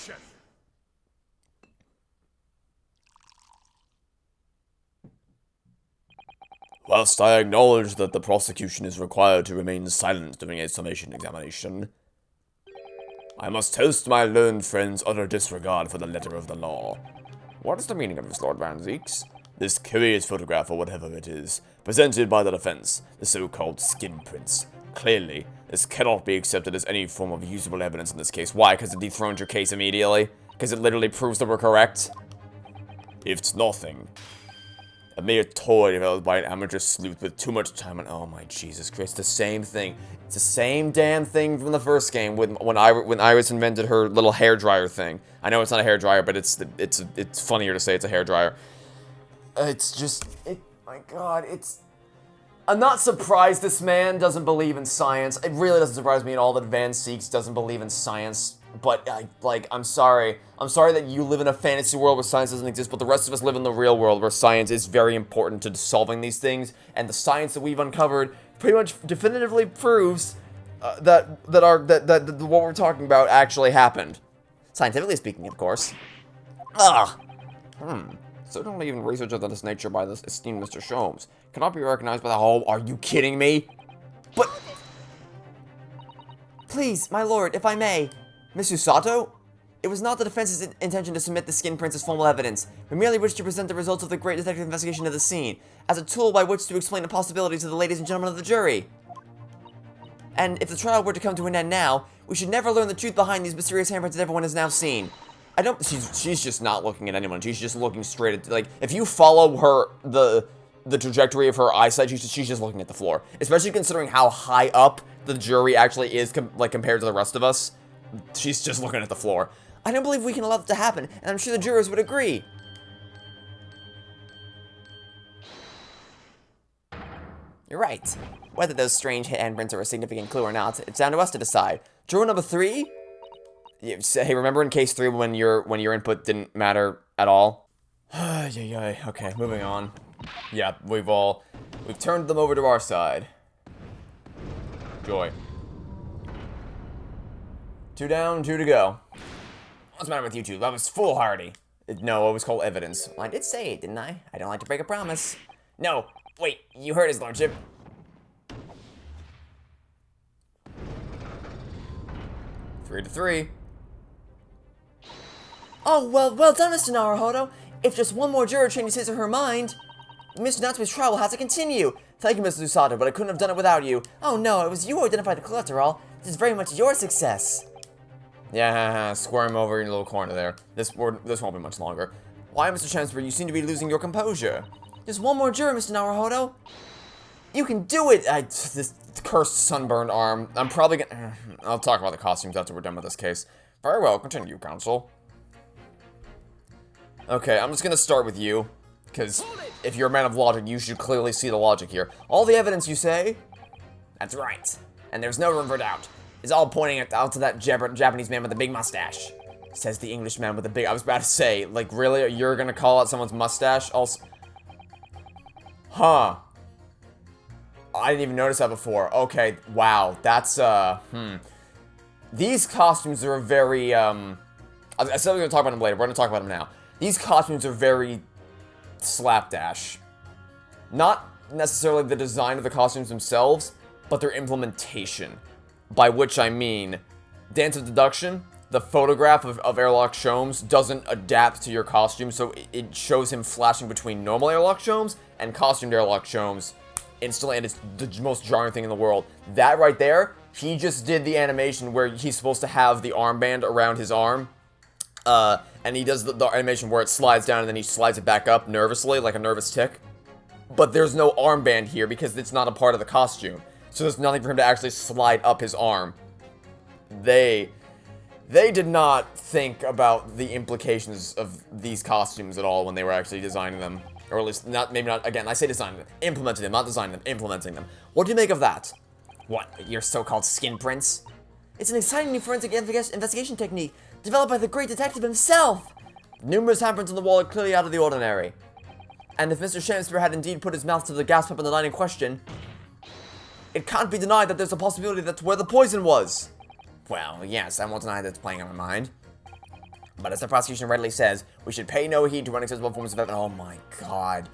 Whilst I acknowledge that the prosecution is required to remain silent during a summation examination, I must toast my learned friend's utter disregard for the letter of the law. What is the meaning of this, Lord Van Zeeks? This curious photograph, or whatever it is, presented by the defense, the so-called skin prints. Clearly, this cannot be accepted as any form of usable evidence in this case. Why? Because it dethroned your case immediately? Because it literally proves that we're correct? If it's nothing, a mere toy developed by an amateur sleuth with too much time and— oh my Jesus Christ, the same thing. It's the same damn thing from the first game when Iris invented her little hairdryer thing. I know it's not a hairdryer, but it's funnier to say it's a hairdryer. It's just— my God, I'm not surprised this man doesn't believe in science. It really doesn't surprise me at all that Van Zeeks doesn't believe in science. But, I'm sorry. I'm sorry that you live in a fantasy world where science doesn't exist, but the rest of us live in the real world where science is very important to solving these things, and the science that we've uncovered pretty much definitively proves that what we're talking about actually happened. Scientifically speaking, of course. Certainly even research of this nature by this esteemed Mr. Sholmes cannot be recognized by the whole— Are you kidding me? But... Please, my lord, if I may. Miss Usato? It was not the defense's intention to submit the skin prints as formal evidence. We merely wished to present the results of the great detective investigation of the scene, as a tool by which to explain the possibilities to the ladies and gentlemen of the jury. And if the trial were to come to an end now, we should never learn the truth behind these mysterious handprints that everyone has now seen. She's just not looking at anyone. She's just looking straight at, like, if you follow her, the trajectory of her eyesight, she's just looking at the floor. Especially considering how high up the jury actually is, compared to the rest of us. She's just looking at the floor. I don't believe we can allow that to happen, and I'm sure the jurors would agree. You're right. Whether those strange handprints are a significant clue or not, it's down to us to decide. Juror number 3? Hey, remember in case 3 when your input didn't matter at all? Okay, moving on. Yeah, we've turned them over to our side. Joy. 2 down, 2 to go. What's the matter with you two? That was foolhardy. No, it was called evidence. Well, I did say it, didn't I? I don't like to break a promise. No, wait, you heard his lordship. 3 to 3. Oh, well done, Mr. Naruhodo. If just one more juror changes his or her mind, Mr. Natsume's trial will have to continue. Thank you, Mr. Usato, but I couldn't have done it without you. Oh no, it was you who identified the clue after all. This is very much your success. Yeah, squirm over in your little corner there. This won't be much longer. Why, Mr. Chancellor, you seem to be losing your composure. Just one more juror, Mr. Naruhodo. You can do it! This cursed sunburned arm. I'm probably gonna... I'll talk about the costumes after we're done with this case. Very well, continue, counsel. Okay, I'm just gonna start with you. Because if you're a man of logic, you should clearly see the logic here. All the evidence, you say? That's right. And there's no room for doubt. It's all pointing out to that Japanese man with the big mustache. Says the Englishman with the big... I was about to say, like, really? You're gonna call out someone's mustache? Also... Huh. I didn't even notice that before. Okay, wow. That's, These costumes are very, I said we were gonna talk about them later. We're gonna talk about them now. These costumes are very slapdash. Not necessarily the design of the costumes themselves, but their implementation. By which I mean, Dance of Deduction, the photograph of Airlock Sholmes doesn't adapt to your costume, so it shows him flashing between normal Airlock Sholmes and costumed Airlock Sholmes instantly, and it's the most jarring thing in the world. That right there, he just did the animation where he's supposed to have the armband around his arm, and he does the animation where it slides down and then he slides it back up nervously, like a nervous tick. But there's no armband here because it's not a part of the costume. So there's nothing for him to actually slide up his arm. They did not think about the implications of these costumes at all when they were actually designing them. Or at least, maybe not, again, I say designing them. Implementing them, not designing them, implementing them. What do you make of that? What, your so-called skin prints? It's an exciting new forensic investigation technique developed by the great detective himself. Numerous handprints on the wall are clearly out of the ordinary. And if Mr. Shakespeare had indeed put his mouth to the gas pipe on the night in question, it can't be denied that there's a possibility that's where the poison was. Well, yes, I won't deny that's playing on my mind. But as the prosecution readily says, we should pay no heed to unacceptable forms of evidence. Oh my god.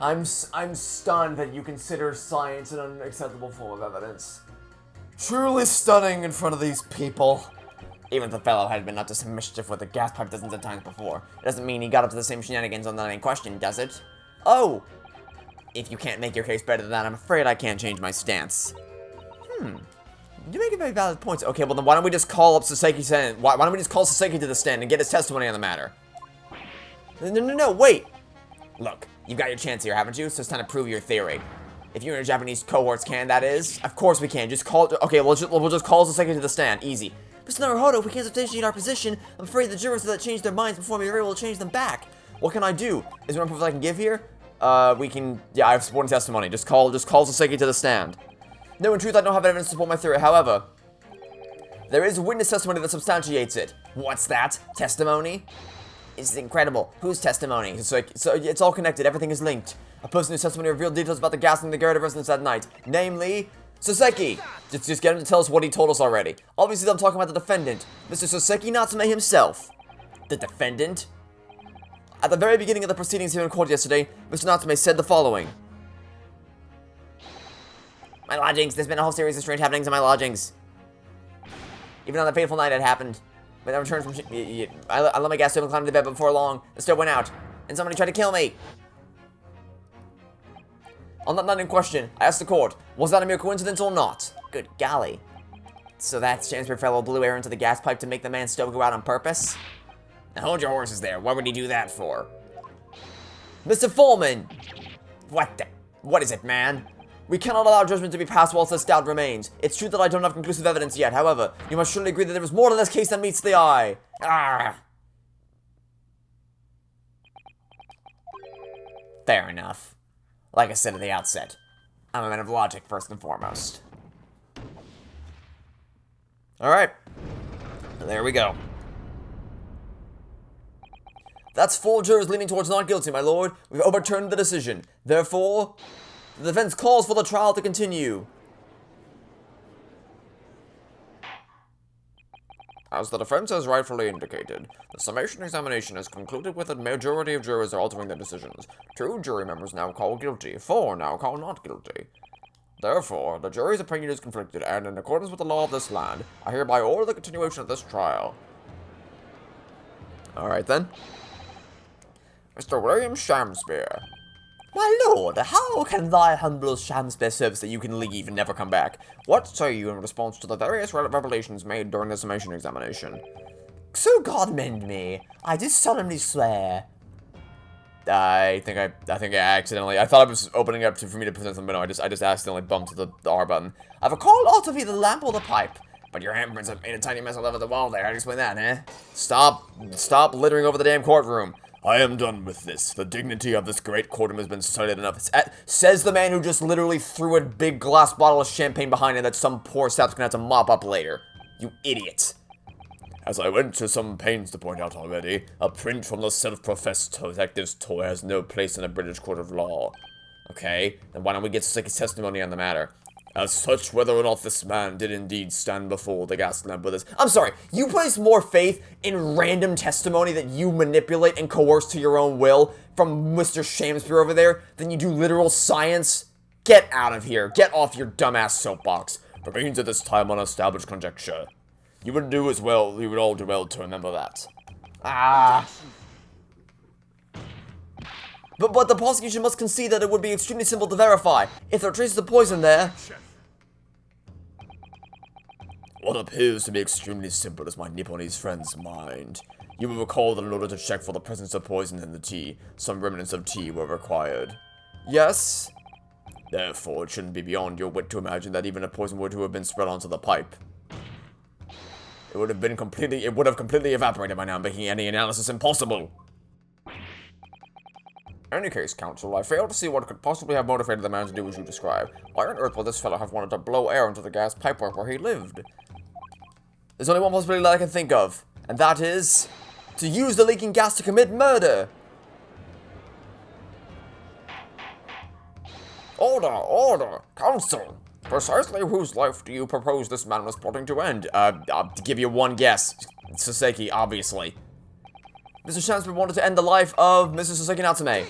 I'm stunned that you consider science an unacceptable form of evidence. Truly stunning in front of these people. Even if the fellow had been up to some mischief with a gas pipe dozens of times before, it doesn't mean he got up to the same shenanigans on the night in question, does it? Oh! If you can't make your case better than that, I'm afraid I can't change my stance. You make very valid points. Okay, well then why don't we just call up Saseki-san? Why don't we just call Saseki to the stand and get his testimony on the matter? No, wait! Look, you've got your chance here, haven't you? So it's time to prove your theory. If you and your Japanese cohorts can, that is. Of course we can. Just call... Okay, we'll just call Saseki to the stand. Easy. Mr. Naruhodo, if we can't substantiate our position, I'm afraid the jurors will change their minds before we are able to change them back. What can I do? Is there any proof I can give here? We can... Yeah, I have supporting testimony. Just call Saseki to the stand. No, in truth, I don't have evidence to support my theory. However, there is witness testimony that substantiates it. What's that? Testimony? It's incredible. Whose testimony? So it's all connected. Everything is linked. A person whose testimony revealed details about the gas in the garret of residence that night. Namely, Saseki. Just get him to tell us what he told us already. Obviously, I'm talking about the defendant, Mr. Saseki Natsume himself. The defendant? At the very beginning of the proceedings here in court yesterday, Mr. Natsume said the following. My lodgings. There's been a whole series of strange happenings in my lodgings. Even on the fateful night it happened. When I returned from... I let my gas stove and climbed into bed, but before long, the stove went out. And somebody tried to kill me. On that night in question, I asked the court, was that a mere coincidence or not? Good golly. So that Shakespeare fellow blew air into the gas pipe to make the man's stove go out on purpose? Now hold your horses there. What would he do that for? Mr. Foreman! What is it, man? We cannot allow judgment to be passed whilst this doubt remains. It's true that I don't have conclusive evidence yet. However, you must surely agree that there is more to this case than meets the eye. Fair enough. Like I said at the outset, I'm a man of logic first and foremost. Alright. There we go. That's 4 jurors leaning towards not guilty, my lord. We've overturned the decision. Therefore... the defense calls for the trial to continue. As the defense has rightfully indicated, the summation examination has concluded with a majority of jurors altering their decisions. 2 jury members now call guilty, 4 now call not guilty. Therefore, the jury's opinion is conflicted, and in accordance with the law of this land, I hereby order the continuation of this trial. Alright then. Mr. William Shamspeare. My lord, how can thy humble Shamspeare service that you can leave and never come back? What say you in response to the various revelations made during the summation examination? So God mend me, I do solemnly swear. I think I accidentally, I thought it was opening up for me to present something, but no, I just accidentally bumped the R button. I've a call ought to be the lamp or the pipe. But your handprints have made a tiny mess all over the wall there. How do you explain that, eh? Stop littering over the damn courtroom. I am done with this. The dignity of this great courtroom has been cited enough. Says the man who just literally threw a big glass bottle of champagne behind him that some poor sap's gonna have to mop up later. You idiot. As I went to some pains to point out already, a print from the self-professed detective's toy has no place in a British court of law. Okay, then why don't we get Sicky's testimony on the matter? As such, whether or not this man did indeed stand before the gas lamp with us. I'm sorry, you place more faith in random testimony that you manipulate and coerce to your own will from Mr. Shamspeare over there than you do literal science? Get out of here. Get off your dumbass soapbox. Remains at this time unestablished conjecture. You would all do well to remember that. But the prosecution must concede that it would be extremely simple to verify. If there are traces of poison there... What appears to be extremely simple is my Nipponese friend's mind. You will recall that in order to check for the presence of poison in the tea, some remnants of tea were required. Yes? Therefore, it shouldn't be beyond your wit to imagine that even if poison were to have been spread onto the pipe, it would have completely evaporated by now, making any analysis impossible. In any case, counsel, I fail to see what could possibly have motivated the man to do as you describe. Why on earth would this fellow have wanted to blow air into the gas pipework where he lived? There's only one possibility that I can think of, and that is to use the leaking gas to commit murder. Order! Counsel! Precisely whose life do you propose this man was plotting to end? I'll give you one guess. Saseki, obviously. Mr. Shamspeare wanted to end the life of Mr. Saseki Natsume.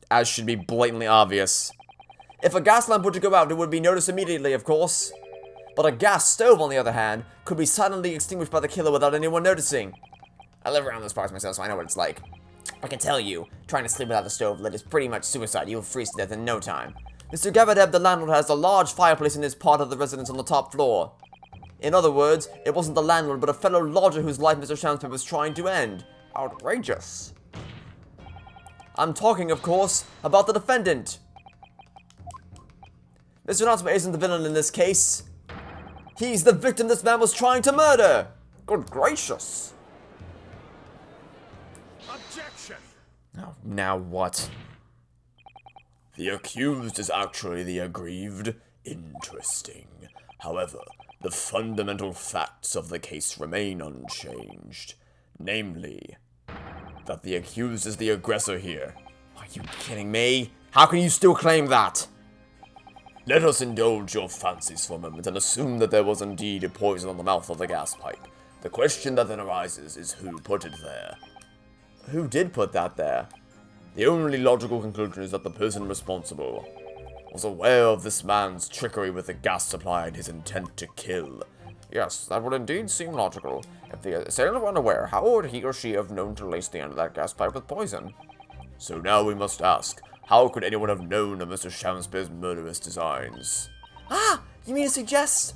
As should be blatantly obvious. If a gas lamp were to go out, it would be noticed immediately, of course. But a gas stove, on the other hand, could be silently extinguished by the killer without anyone noticing. I live around those parts myself, so I know what it's like. I can tell you, trying to sleep without a stove lit is pretty much suicide. You'll freeze to death in no time. Mr. Gavadeb, the landlord, has a large fireplace in his part of the residence on the top floor. In other words, it wasn't the landlord, but a fellow lodger whose life Mr. Shamspeare was trying to end. Outrageous. I'm talking, of course, about the defendant. Mr. Natsume isn't the villain in this case. He's the victim this man was trying to murder. Good gracious. Objection! Oh, now what? The accused is actually the aggrieved. Interesting. However, the fundamental facts of the case remain unchanged. Namely, that the accused is the aggressor here. Are you kidding me? How can you still claim that? Let us indulge your fancies for a moment and assume that there was indeed a poison on the mouth of the gas pipe. The question that then arises is who put it there. Who did put that there? The only logical conclusion is that the person responsible was aware of this man's trickery with the gas supply and his intent to kill. Yes, that would indeed seem logical. If the assailant were unaware, how would he or she have known to lace the end of that gas pipe with poison? So now we must ask, how could anyone have known of Mr. Shamspeare's murderous designs? Ah, you mean to suggest?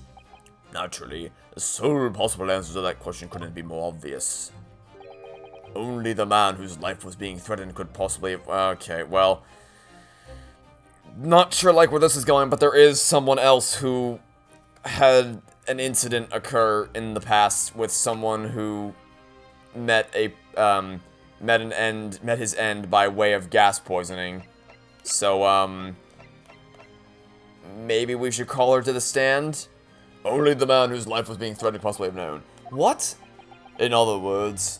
Naturally, the sole possible answer to that question couldn't be more obvious. Only the man whose life was being threatened could possibly have... Okay, well... Not sure like where this is going, but there is someone else who had an incident occur in the past with someone who met his end by way of gas poisoning. So, maybe we should call her to the stand? Only the man whose life was being threatened could possibly have known. What? In other words,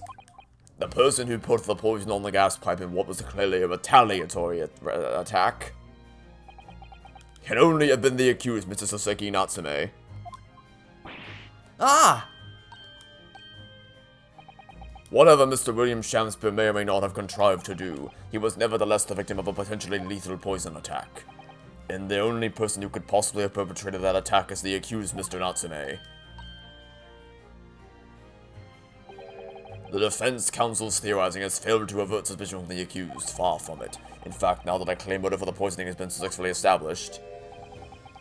the person who put the poison on the gas pipe in what was clearly a retaliatory attack can only have been the accused, Mr. Saseki Natsume. Ah! Whatever Mr. William Shakespeare may or may not have contrived to do, he was nevertheless the victim of a potentially lethal poison attack. And the only person who could possibly have perpetrated that attack is the accused Mr. Natsume. The defense counsel's theorizing has failed to avert suspicion from the accused. Far from it. In fact, now that a claim motive for the poisoning has been successfully established,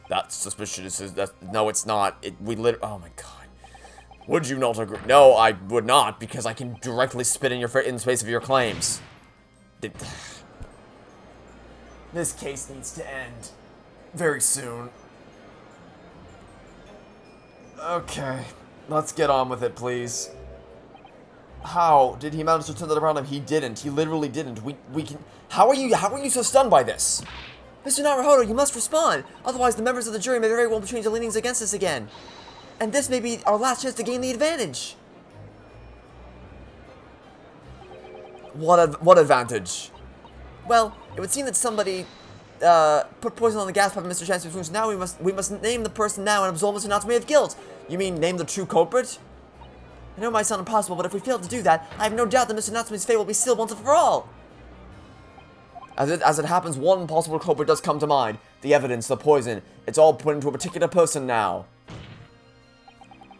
that suspicion is that no, it's not. Oh my god. Would you not agree? No, I would not, because I can directly spit in face of your claims. This case needs to end very soon. Okay, let's get on with it, please. How did he manage to turn that around him? He didn't. He literally didn't. We can. How are you so stunned by this? Mr. Naruhodo, you must respond. Otherwise, the members of the jury may very well change their leanings against us again. And this may be our last chance to gain the advantage. What advantage? Well, it would seem that somebody put poison on the gas pipe in Mr. Chancellor's wounds. Now we must name the person now and absolve Mr. Natsume of guilt. You mean name the true culprit? I know it might sound impossible, but if we fail to do that, I have no doubt that Mr. Natsume's fate will be sealed once and for all. As it happens, one possible culprit does come to mind. The evidence, the poison. It's all pointing to a particular person now.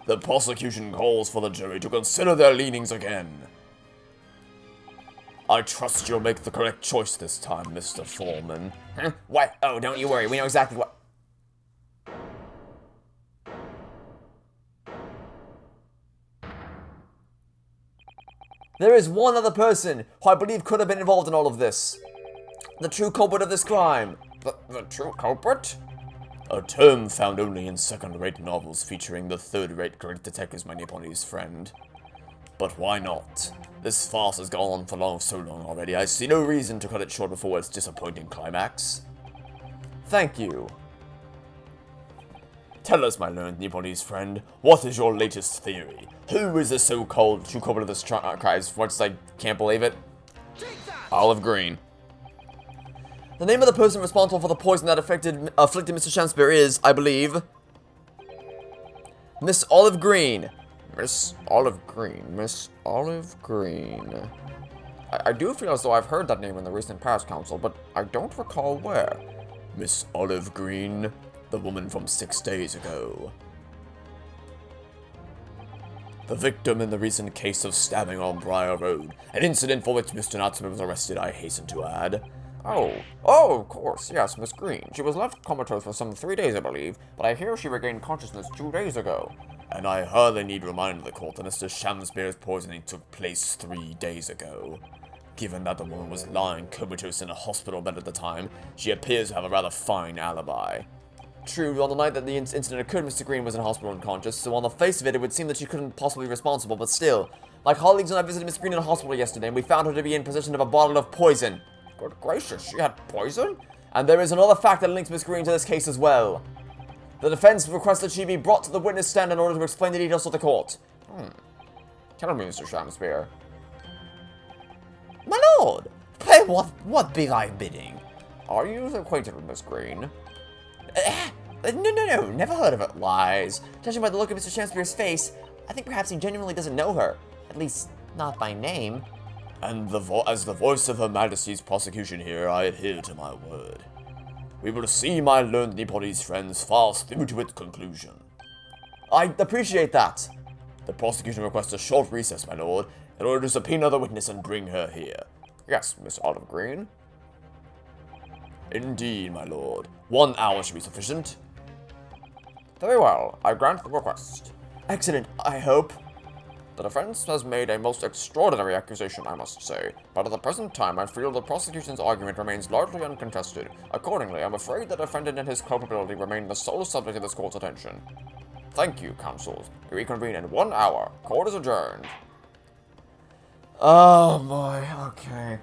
The prosecution calls for the jury to consider their leanings again. I trust you'll make the correct choice this time, Mr. Foreman. Huh? What? Oh, don't you worry. We know exactly what... There is one other person who I believe could have been involved in all of this. The true culprit of this crime. The true culprit? A term found only in second-rate novels featuring the third-rate great detectives, my Nipponese friend. But why not? This farce has gone on for so long already, I see no reason to cut it short before its disappointing climax. Thank you. Tell us, my learned Nipponese friend, what is your latest theory? Who is the so-called true culprit of this crime? I can't believe it. Olive Green. The name of the person responsible for the poison that afflicted Mr. Shakespeare is, I believe, Miss Olive Green. Miss Olive Green. Miss Olive Green. I do feel as though I've heard that name in the recent past, Counsel, but I don't recall where. Miss Olive Green, the woman from 6 days ago. The victim in the recent case of stabbing on Briar Road, an incident for which Mr. Natsume was arrested, I hasten to add. Oh, of course, yes, Miss Green. She was left comatose for some 3 days, I believe, but I hear she regained consciousness 2 days ago. And I hardly need remind the court that Mr. Shakespeare's poisoning took place 3 days ago. Given that the woman was lying comatose in a hospital bed at the time, she appears to have a rather fine alibi. True, on the night that the incident occurred, Mr. Green was in hospital unconscious, so on the face of it, it would seem that she couldn't possibly be responsible, but still. My colleagues and I visited Miss Green in a hospital yesterday, and we found her to be in possession of a bottle of poison. Good gracious, she had poison? And there is another fact that links Miss Green to this case as well. The defense requests that she be brought to the witness stand in order to explain the details to the court. Tell me, Mr. Shakespeare. My lord, pray what be thy bidding? Are you acquainted with Miss Green? No, never heard of it. Lies. Judging by the look of Mr. Shakespeare's face, I think perhaps he genuinely doesn't know her. At least, not by name. And as the voice of Her Majesty's prosecution here, I adhere to my word. We will see my learned Nipponese friends fast through to its conclusion. I appreciate that. The prosecution requests a short recess, my lord, in order to subpoena the witness and bring her here. Yes, Miss Olive Green? Indeed, my lord. 1 hour should be sufficient. Very well, I grant the request. Excellent, I hope. The defense has made a most extraordinary accusation, I must say, but at the present time I feel the prosecution's argument remains largely uncontested. Accordingly, I'm afraid the defendant and his culpability remain the sole subject of this court's attention. Thank you, counsels. We reconvene in 1 hour. Court is adjourned. Oh boy, okay.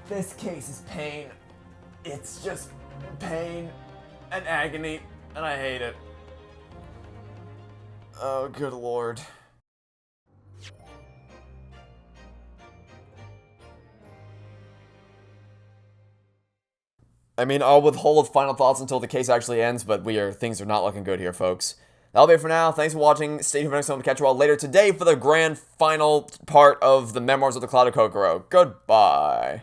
This case is pain. It's just pain and agony, and I hate it. Oh, good lord. I mean, I'll withhold final thoughts until the case actually ends, but things are not looking good here, folks. that'll be it for now. Thanks for watching. Stay tuned for next time to catch you all later today for the grand final part of the Memoirs of the Cloud of Kokoro. Goodbye.